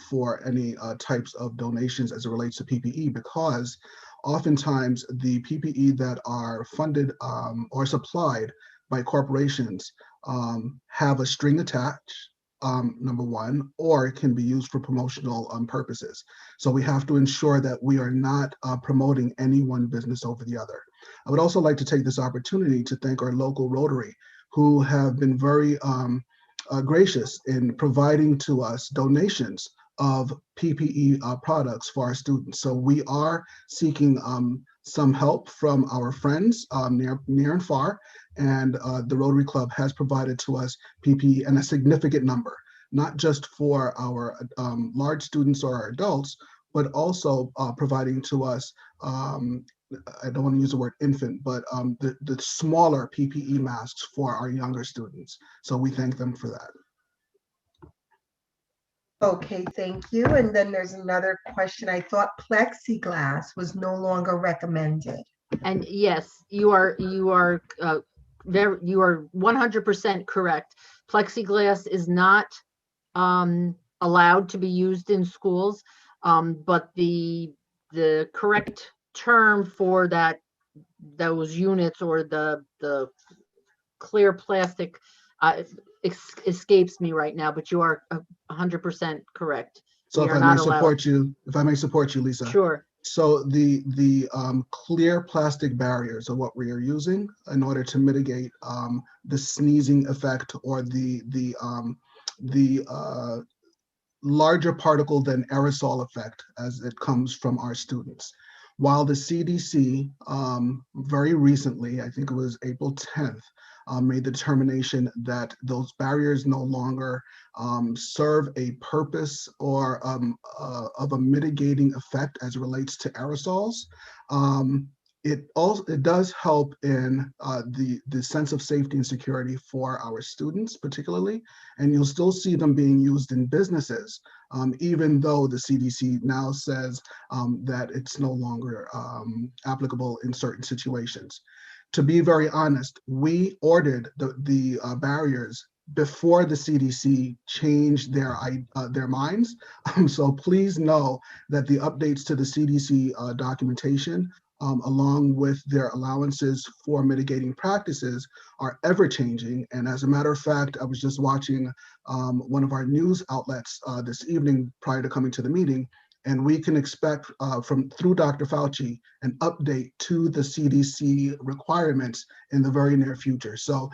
for any types of donations as it relates to PPE, because oftentimes the PPE that are funded or supplied by corporations have a string attached, number one, or it can be used for promotional purposes. So we have to ensure that we are not promoting any one business over the other. I would also like to take this opportunity to thank our local Rotary, who have been very gracious in providing to us donations of PPE products for our students. So we are seeking some help from our friends near and far, and the Rotary Club has provided to us PPE in a significant number, not just for our large students or our adults, but also providing to us, I don't want to use the word infant, but the smaller PPE masks for our younger students. So we thank them for that. Okay, thank you. And then there's another question. I thought plexiglass was no longer recommended. And yes, you are 100% correct. Plexiglass is not allowed to be used in schools, but the correct term for those units or the clear plastic escapes me right now, but you are 100% correct. So if I may support you, Lisa. Sure. So the clear plastic barriers are what we are using in order to mitigate the sneezing effect or the larger particle than aerosol effect as it comes from our students. While the CDC very recently, I think it was April 10th, made the determination that those barriers no longer serve a purpose or of a mitigating effect as it relates to aerosols. It does help in the sense of safety and security for our students particularly, and you'll still see them being used in businesses, even though the CDC now says that it's no longer applicable in certain situations. To be very honest, we ordered the barriers before the CDC changed their minds. So please know that the updates to the CDC documentation, along with their allowances for mitigating practices, are ever changing. And as a matter of fact, I was just watching one of our news outlets this evening prior to coming to the meeting, and we can expect through Dr. Fauci an update to the CDC requirements in the very near future. So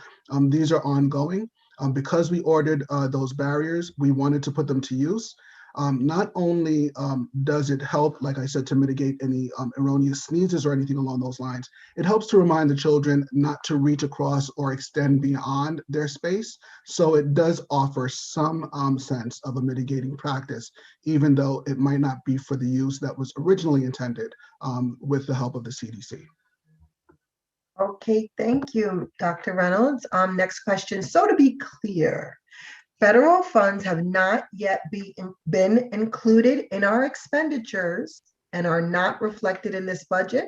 these are ongoing. Because we ordered those barriers, we wanted to put them to use. Not only does it help, like I said, to mitigate any erroneous sneezes or anything along those lines, it helps to remind the children not to reach across or extend beyond their space. So it does offer some sense of a mitigating practice, even though it might not be for the use that was originally intended with the help of the CDC. Okay, thank you, Dr. Reynolds. Next question. So to be clear, Federal funds have not yet been included in our expenditures and are not reflected in this budget.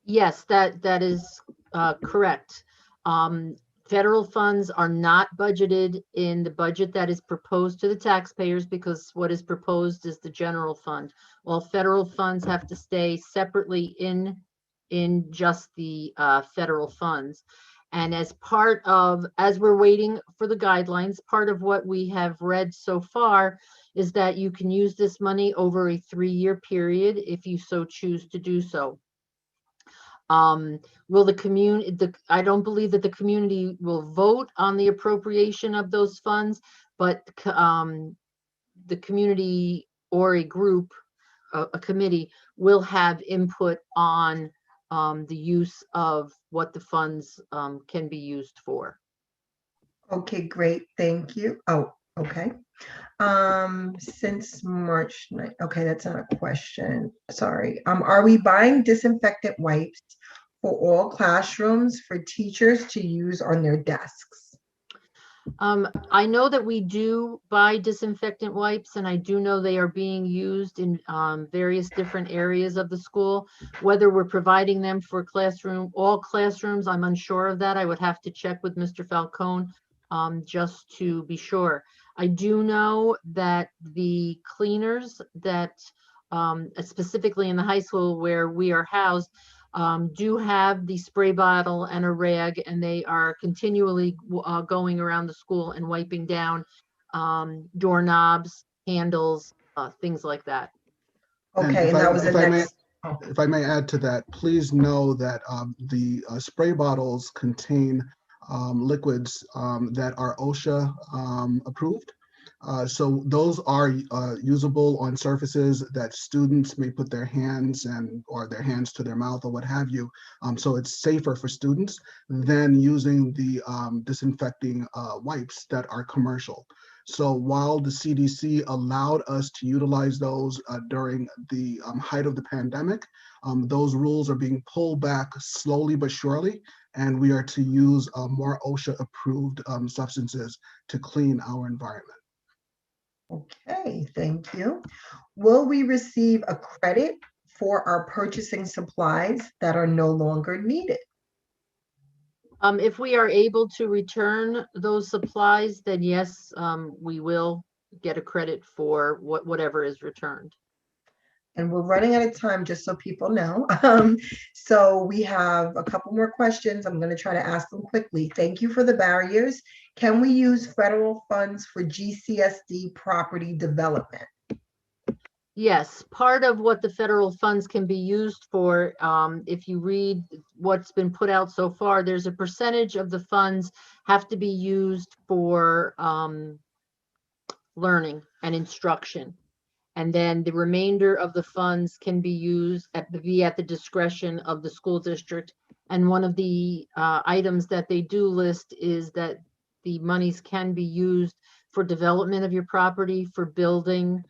Yes, that is correct. Federal funds are not budgeted in the budget that is proposed to the taxpayers because what is proposed is the general fund. While federal funds have to stay separately in just the federal funds. And as we're waiting for the guidelines, part of what we have read so far is that you can use this money over a 3-year period if you so choose to do so. Will the community, I don't believe that the community will vote on the appropriation of those funds, but the community or a group, a committee will have input on the use of what the funds can be used for. Okay, great, thank you. Oh, okay. Since March 9th, okay, that's not a question, sorry. Are we buying disinfectant wipes for all classrooms for teachers to use on their desks? I know that we do buy disinfectant wipes, and I do know they are being used in various different areas of the school. Whether we're providing them for all classrooms, I'm unsure of that. I would have to check with Mr. Falcone just to be sure. I do know that the cleaners that specifically in the high school where we are housed do have the spray bottle and a rag, and they are continually going around the school and wiping down doorknobs, handles, things like that. Okay, and that was the next. If I may add to that, please know that the spray bottles contain liquids that are OSHA approved. So those are usable on surfaces that students may put their hands or their hands to their mouth or what have you. So it's safer for students than using the disinfecting wipes that are commercial. So while the CDC allowed us to utilize those during the height of the pandemic, those rules are being pulled back slowly but surely, and we are to use more OSHA-approved substances to clean our environment. Okay, thank you. Will we receive a credit for our purchasing supplies that are no longer needed? If we are able to return those supplies, then yes, we will get a credit for whatever is returned. And we're running out of time, just so people know. So we have a couple more questions. I'm going to try to ask them quickly. Thank you for the barriers. Can we use federal funds for Gcsd property development? Yes, part of what the federal funds can be used for, if you read what's been put out so far, there's a percentage of the funds have to be used for learning and instruction. And then the remainder of the funds can be used at the discretion of the school district. And one of the items that they do list is that the monies can be used for development of your property, for building,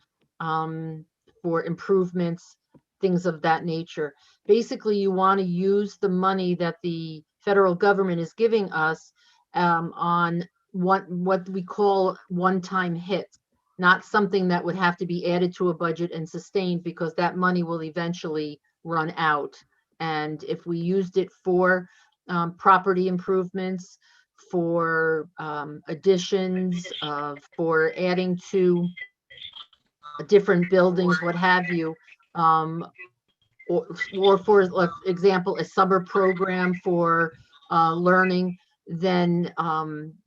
for improvements, things of that nature. Basically, you want to use the money that the federal government is giving us on what we call one-time hits. Not something that would have to be added to a budget and sustained, because that money will eventually run out. And if we used it for property improvements, for additions, for adding to different buildings, what have you, or for example, a summer program for learning, then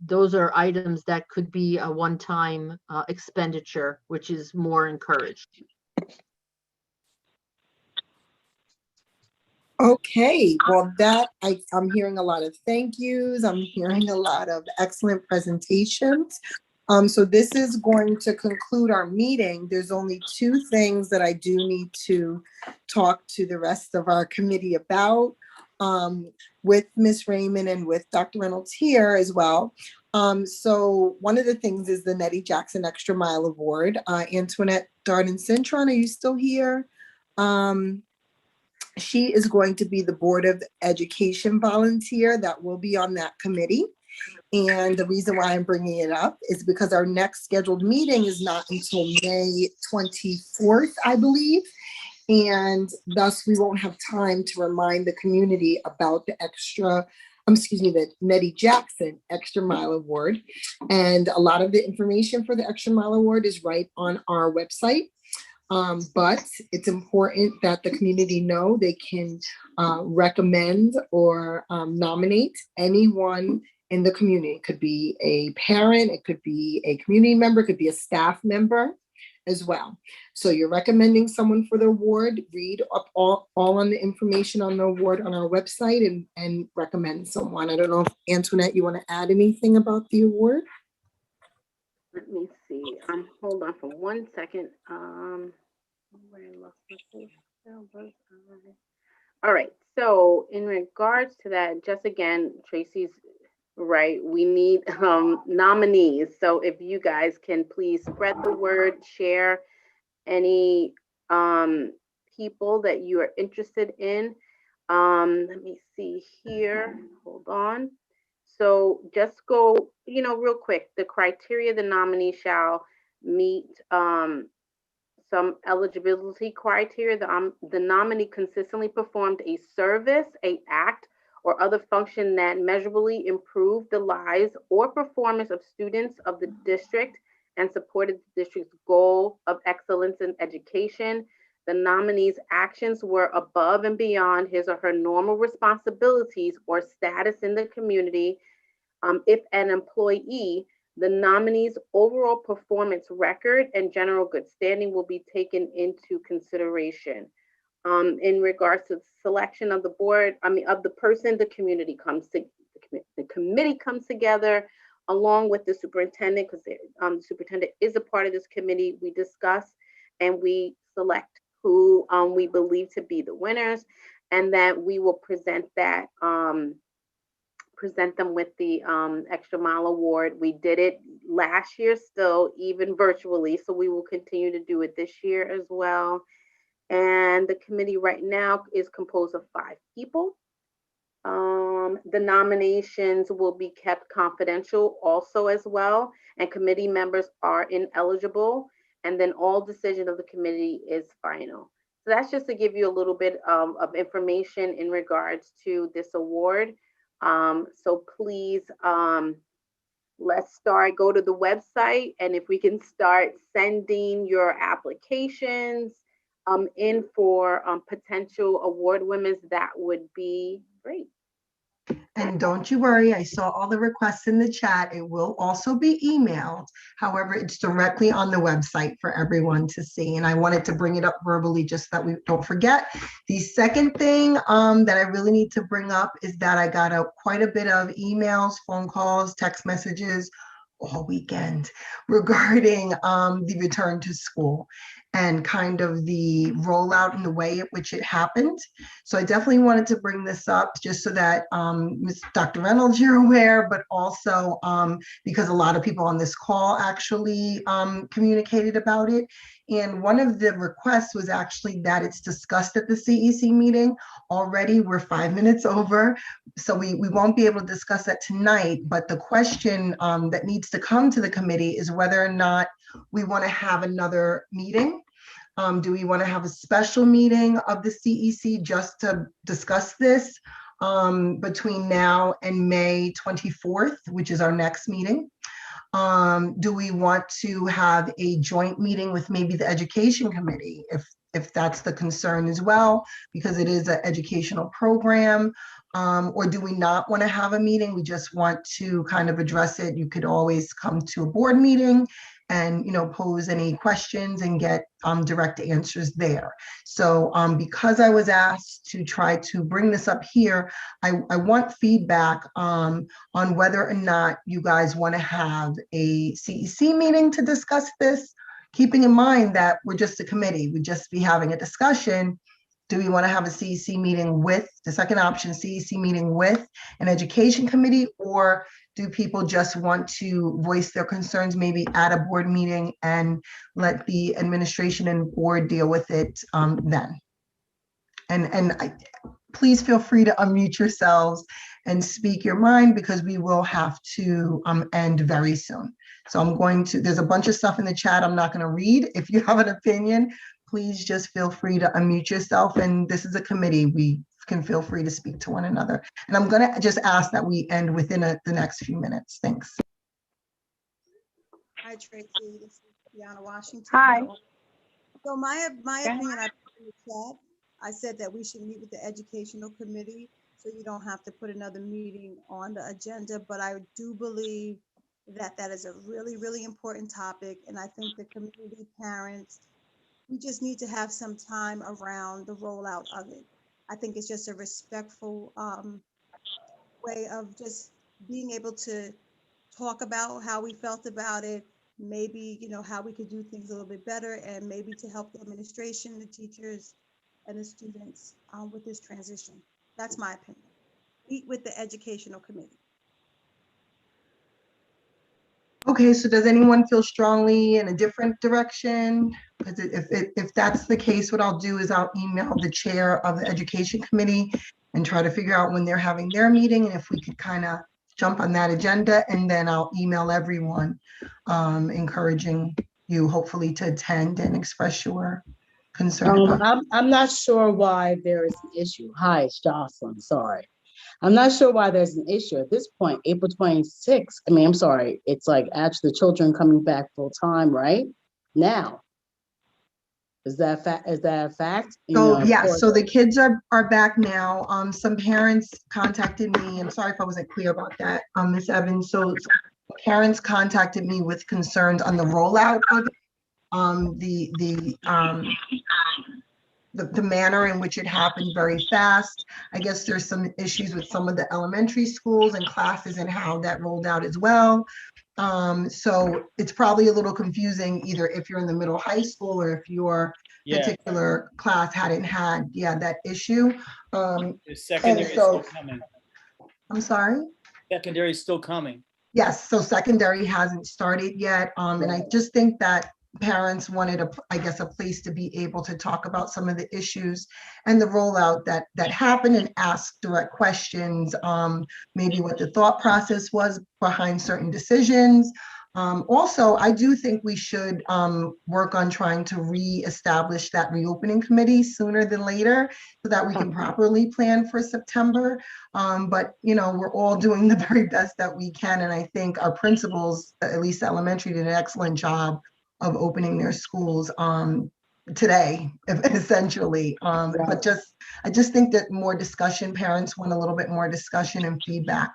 those are items that could be a one-time expenditure, which is more encouraged. Okay, well, I'm hearing a lot of thank yous. I'm hearing a lot of excellent presentations. So this is going to conclude our meeting. There's only 2 things that I do need to talk to the rest of our committee about. With Ms. Raymond and with Dr. Reynolds here as well. So one of the things is the Nettie Jackson Extra Mile Award. Antoinette Darden-Cintron, are you still here? She is going to be the Board of Education volunteer that will be on that committee. And the reason why I'm bringing it up is because our next scheduled meeting is not until May 24th, I believe. And thus we won't have time to remind the community about the the Nettie Jackson Extra Mile Award. And a lot of the information for the Extra Mile Award is right on our website. But it's important that the community know they can recommend or nominate anyone in the community. It could be a parent, it could be a community member, it could be a staff member as well. So you're recommending someone for the award, read up all on the information on the award on our website and recommend someone. I don't know if Antoinette, you want to add anything about the award? Let me see. Hold on for 1 second. Where I lost my place. All right. So in regards to that, just again, Tracy's right. We need nominees. So if you guys can please spread the word, share any people that you are interested in. Let me see here. Hold on. So just go, real quick. The criteria: the nominee shall meet some eligibility criteria. The nominee consistently performed a service, an act, or other function that measurably improved the lives or performance of students of the district and supported the district's goal of excellence in education. The nominee's actions were above and beyond his or her normal responsibilities or status in the community. If an employee, the nominee's overall performance record and general good standing will be taken into consideration. In regards to selection of the board, of the person, the committee comes together along with the superintendent, because the superintendent is a part of this committee. We discuss and we select who we believe to be the winners, and that we will present them with the Extra Mile Award. We did it last year still, even virtually, so we will continue to do it this year as well. And the committee right now is composed of 5 people. The nominations will be kept confidential also as well, and committee members are ineligible, and then all decision of the committee is final. So that's just to give you a little bit of information in regards to this award. So please, let's go to the website, and if we can start sending your applications in for potential award winners, that would be great. And don't you worry, I saw all the requests in the chat. It will also be emailed. However, it's directly on the website for everyone to see. And I wanted to bring it up verbally just that we don't forget. The second thing that I really need to bring up is that I got quite a bit of emails, phone calls, text messages all weekend regarding the return to school and kind of the rollout and the way in which it happened. So I definitely wanted to bring this up just so that Dr. Reynolds, you're aware, but also because a lot of people on this call actually communicated about it. And one of the requests was actually that it's discussed at the CEC meeting. Already we're 5 minutes over, so we won't be able to discuss that tonight, but the question that needs to come to the committee is whether or not we want to have another meeting. Do we want to have a special meeting of the CEC just to discuss this between now and May 24th, which is our next meeting? Do we want to have a joint meeting with maybe the education committee if that's the concern as well, because it is an educational program? Or do we not want to have a meeting? We just want to kind of address it. You could always come to a board meeting and pose any questions and get direct answers there. So because I was asked to try to bring this up here, I want feedback on whether or not you guys want to have a CEC meeting to discuss this, keeping in mind that we're just a committee. We'd just be having a discussion. Do we want to have a CEC meeting with, the second option, CEC meeting with an education committee, or do people just want to voice their concerns maybe at a board meeting and let the administration and board deal with it then? And please feel free to unmute yourselves and speak your mind, because we will have to end very soon. So there's a bunch of stuff in the chat I'm not going to read. If you have an opinion, please just feel free to unmute yourself. And this is a committee. We can feel free to speak to one another. And I'm going to just ask that we end within the next few minutes. Thanks. Hi, Tracy. This is Deanna Washington. Hi. So my opinion, I put in the chat, I said that we should meet with the educational committee, so you don't have to put another meeting on the agenda. But I do believe that that is a really, really important topic. And I think the community, parents, we just need to have some time around the rollout of it. I think it's just a respectful way of just being able to talk about how we felt about it, maybe, you know, how we could do things a little bit better, and maybe to help the administration, the teachers, and the students with this transition. That's my opinion. Meet with the educational committee. Okay, so does anyone feel strongly in a different direction? Because if that's the case, what I'll do is I'll email the chair of the education committee and try to figure out when they're having their meeting, and if we could kind of jump on that agenda, and then I'll email everyone encouraging you hopefully to attend and express your concern about. I'm not sure why there is an issue. Hi, it's Jocelyn, sorry. I'm not sure why there's an issue at this point. April 26th, I'm sorry, it's like actually the children coming back full time right now. Is that a fact? So yes, so the kids are back now. Some parents contacted me. I'm sorry if I wasn't clear about that, Ms. Evans. So parents contacted me with concerns on the rollout of the manner in which it happened very fast. I guess there's some issues with some of the elementary schools and classes and how that rolled out as well. So it's probably a little confusing either if you're in the middle high school or if your particular class hadn't had that issue. The secondary is still coming. I'm sorry? Secondary is still coming. Yes, so secondary hasn't started yet. And I just think that parents wanted a place to be able to talk about some of the issues and the rollout that happened and ask direct questions, maybe what the thought process was behind certain decisions. Also, I do think we should work on trying to reestablish that reopening committee sooner than later so that we can properly plan for September. But, you know, we're all doing the very best that we can. And I think our principals, at least elementary, did an excellent job of opening their schools today, essentially. But I just think that more discussion, parents want a little bit more discussion and feedback,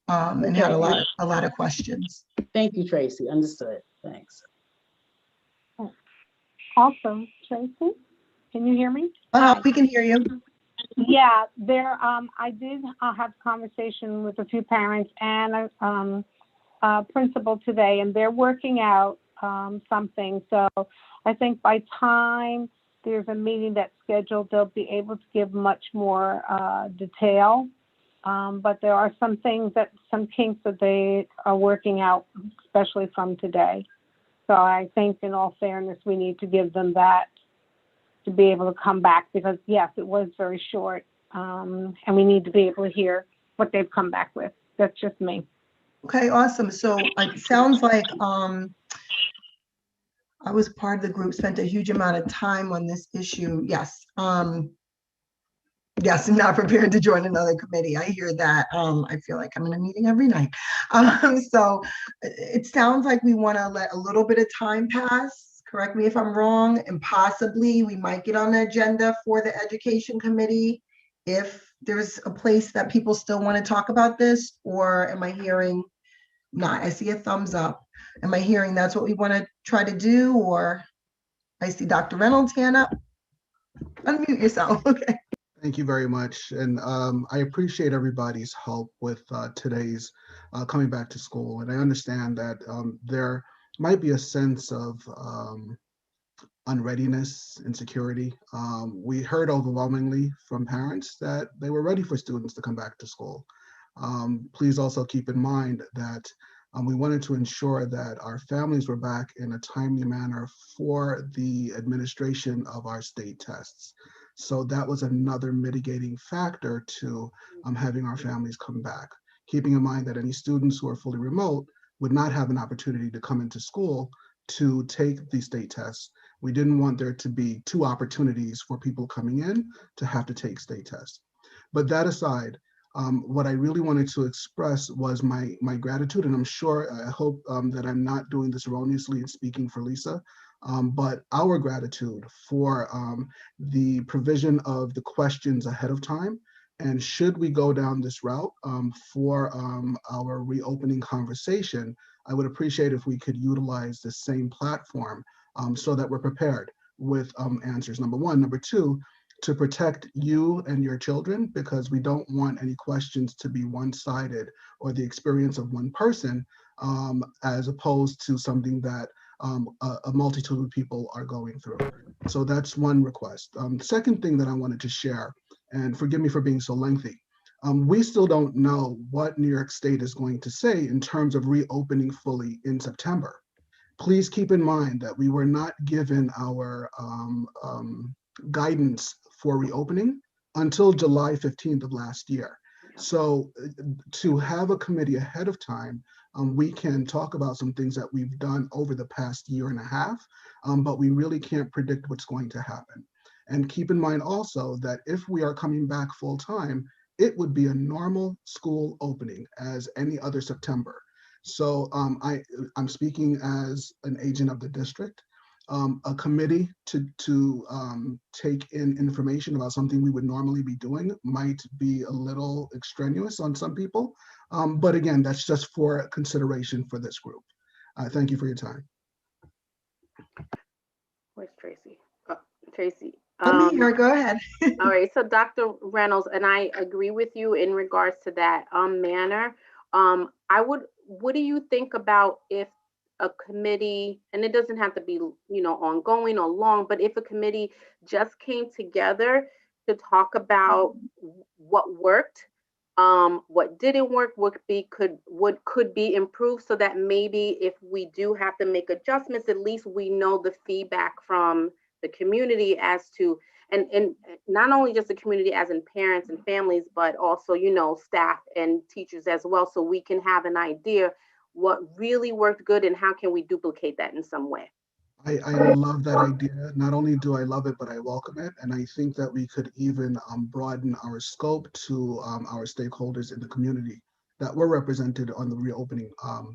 and had a lot of questions. Thank you, Tracy. Understood. Thanks. Awesome. Tracy, can you hear me? We can hear you. Yeah, I did have a conversation with a few parents and a principal today, and they're working out something. So I think by time there's a meeting that's scheduled, they'll be able to give much more detail. But there are some kinks that they are working out, especially from today. So I think in all fairness, we need to give them that to be able to come back, because yes, it was very short. And we need to be able to hear what they've come back with. That's just me. Okay, awesome. So it sounds like I was part of the group, spent a huge amount of time on this issue. Yes. Yes, I'm not prepared to join another committee. I hear that. I feel like I'm in a meeting every night. So it sounds like we want to let a little bit of time pass. Correct me if I'm wrong. And possibly we might get on the agenda for the education committee if there's a place that people still want to talk about this. Or am I hearing not? I see a thumbs up. Am I hearing that's what we want to try to do? Or I see Dr. Reynolds' hand up. Unmute yourself. Okay. Thank you very much. And I appreciate everybody's help with today's coming back to school. And I understand that there might be a sense of unreadiness, insecurity. We heard overwhelmingly from parents that they were ready for students to come back to school. Please also keep in mind that we wanted to ensure that our families were back in a timely manner for the administration of our state tests. So that was another mitigating factor to having our families come back. Keeping in mind that any students who are fully remote would not have an opportunity to come into school to take the state tests. We didn't want there to be two opportunities for people coming in to have to take state tests. But that aside, what I really wanted to express was my gratitude, and I'm sure, I hope that I'm not doing this erroneously in speaking for Lisa, but our gratitude for the provision of the questions ahead of time. And should we go down this route for our reopening conversation, I would appreciate if we could utilize the same platform so that we're prepared with answers, number one. Number two, to protect you and your children, because we don't want any questions to be one-sided or the experience of one person, as opposed to something that a multitude of people are going through. So that's one request. The second thing that I wanted to share, and forgive me for being so lengthy, we still don't know what New York State is going to say in terms of reopening fully in September. Please keep in mind that we were not given our guidance for reopening until July 15th of last year. So to have a committee ahead of time, we can talk about some things that we've done over the past year and a half, but we really can't predict what's going to happen. And keep in mind also that if we are coming back full time, it would be a normal school opening as any other September. So I'm speaking as an agent of the district. A committee to take in information about something we would normally be doing might be a little extraneous on some people. But again, that's just for consideration for this group. Thank you for your time. Where's Tracy? Oh, Tracy. I'm here, go ahead. All right, so Dr. Reynolds, and I agree with you in regards to that manner. What do you think about if a committee, and it doesn't have to be, ongoing or long, but if a committee just came together to talk about what worked, what didn't work, what could be improved, so that maybe if we do have to make adjustments, at least we know the feedback from the community as to, and not only just the community as in parents and families, but also, staff and teachers as well, so we can have an idea what really worked good and how can we duplicate that in some way. I love that idea. Not only do I love it, but I welcome it. And I think that we could even broaden our scope to our stakeholders in the community that were represented on the reopening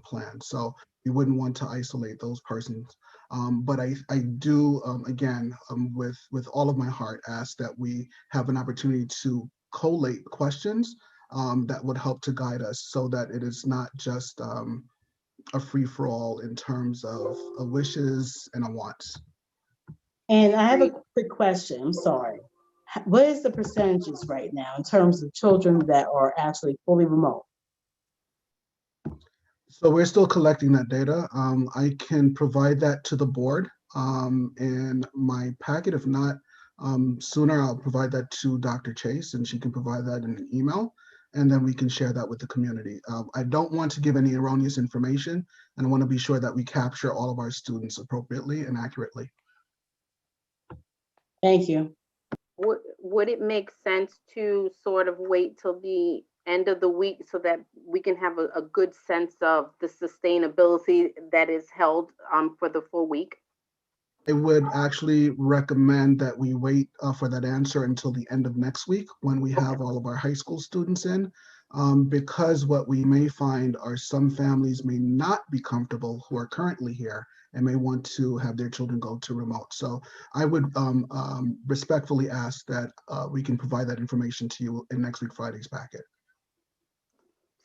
plan. So we wouldn't want to isolate those persons. But I do, again, with all of my heart, ask that we have an opportunity to collate questions that would help to guide us so that it is not just a free-for-all in terms of wishes and wants. And I have a quick question, I'm sorry. What is the percentages right now in terms of children that are actually fully remote? So we're still collecting that data. I can provide that to the board in my packet. If not sooner, I'll provide that to Dr. Chase and she can provide that in an email, and then we can share that with the community. I don't want to give any erroneous information, and I want to be sure that we capture all of our students appropriately and accurately. Thank you. Would it make sense to sort of wait till the end of the week so that we can have a good sense of the sustainability that is held for the full week? I would actually recommend that we wait for that answer until the end of next week when we have all of our high school students in, because what we may find are some families may not be comfortable who are currently here and may want to have their children go to remote. So I would respectfully ask that we can provide that information to you in next week Friday's packet.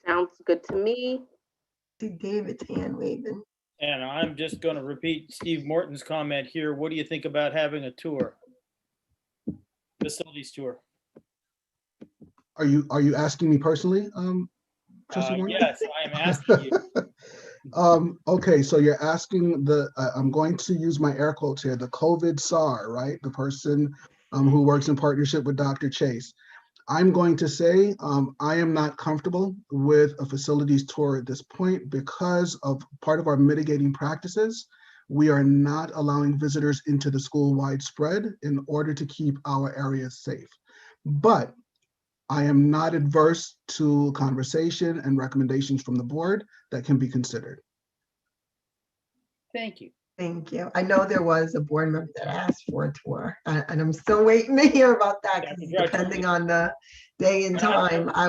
Sounds good to me. See David's hand waving. And I'm just going to repeat Steve Morton's comment here. What do you think about having a tour? Facilities tour. Are you asking me personally, Trustee Morton? Yes, I am asking you. Okay, so you're asking I'm going to use my air quotes here, the COVID SAR, right? The person who works in partnership with Dr. Chase. I'm going to say I am not comfortable with a facilities tour at this point because of part of our mitigating practices. we are not allowing visitors into the school widespread in order to keep our areas safe. But I am not adverse to conversation and recommendations from the board that can be considered. Thank you. Thank you. I know there was a board member that asked for a tour, and I'm still waiting to hear about that, 'cause depending on the day and time, I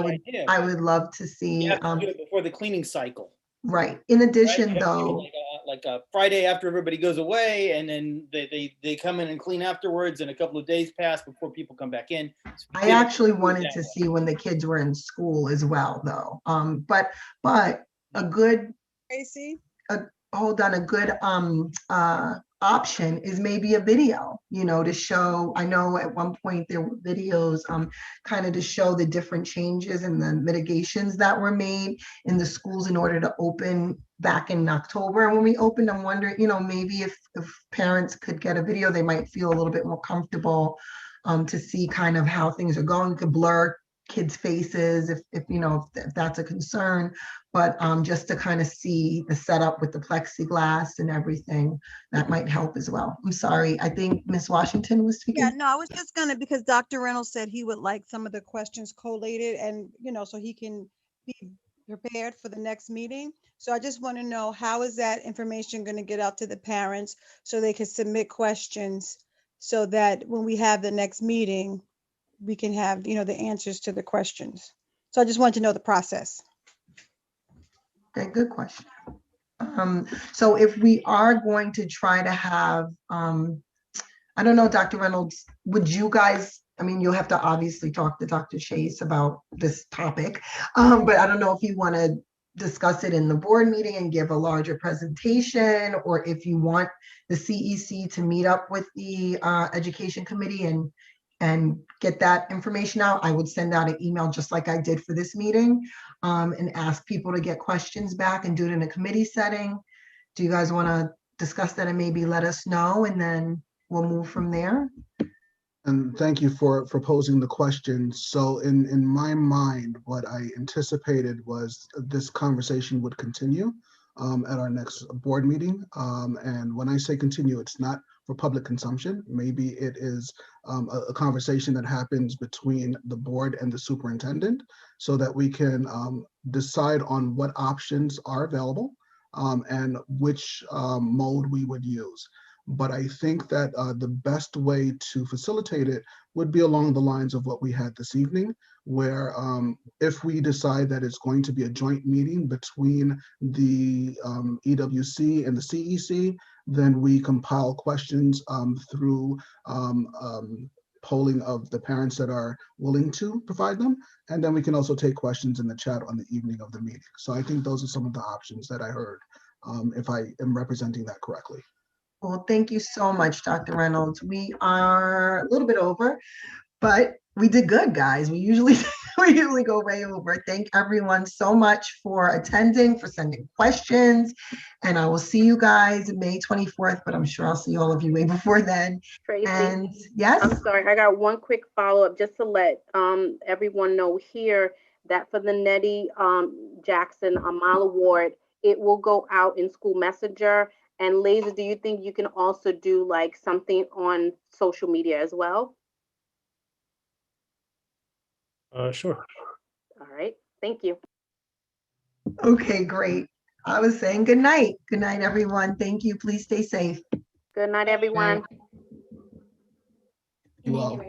would love to see. You have to do it before the cleaning cycle. Right. In addition, Right? though, Like a Friday after everybody goes away, and then they come in and clean afterwards, and a couple of days pass before people come back in. So I actually wanted to see when the kids were in school as well, though. But a good, Tracy? hold on, a good option is maybe a video, you know, to show. I know at one point there were videos kind of to show the different changes and the mitigations that were made in the schools in order to open back in October. When we opened, I'm wondering, you know, maybe if parents could get a video, they might feel a little bit more comfortable to see kind of how things are going, to blur kids' faces if you know, if that's a concern, but just to kind of see the setup with the plexiglass and everything, that might help as well. I'm sorry, I think Ms. Washington was speaking. Yeah, no, I was just gonna, because Dr. Reynolds said he would like some of the questions collated and, you know, so he can be prepared for the next meeting. So I just want to know, how is that information going to get out to the parents so they can submit questions so that when we have the next meeting, we can have, you know, the answers to the questions. So I just wanted to know the process. Okay, good question. So if we are going to try to have, I don't know, Dr. Reynolds, would you guys, I mean, you'll have to obviously talk to Dr. Chase about this topic, but I don't know if you want to discuss it in the board meeting and give a larger presentation, or if you want the CEC to meet up with the education committee and get that information out. I would send out an email just like I did for this meeting, and ask people to get questions back and do it in a committee setting. Do you guys want to discuss that and maybe let us know, and then we'll move from there? And thank you for posing the question. So in my mind, what I anticipated was this conversation would continue at our next board meeting. And when I say continue, it's not for public consumption. Maybe it is a conversation that happens between the board and the superintendent so that we can decide on what options are available and which mode we would use. But I think that the best way to facilitate it would be along the lines of what we had this evening, where if we decide that it's going to be a joint meeting between the EWC and the CEC, then we compile questions through polling of the parents that are willing to provide them. And then we can also take questions in the chat on the evening of the meeting. So I think those are some of the options that I heard, if I am representing that correctly. Well, thank you so much, Dr. Reynolds. We are a little bit over, but we did good, guys. We usually go way over. Thank everyone so much for attending, for sending questions, and I will see you guys May 24th, but I'm sure I'll see all of you way before then. Tracy, And yes, I'm sorry, I got one quick follow-up just to let everyone know here that for the Nettie Jackson Mile Award, it will go out in School Messenger. And Laser, do you think you can also do like something on social media as well? Sure. All right, thank you. okay, great. I was saying good night. Good night, everyone. Thank you. Please stay safe. Good night, everyone. You all.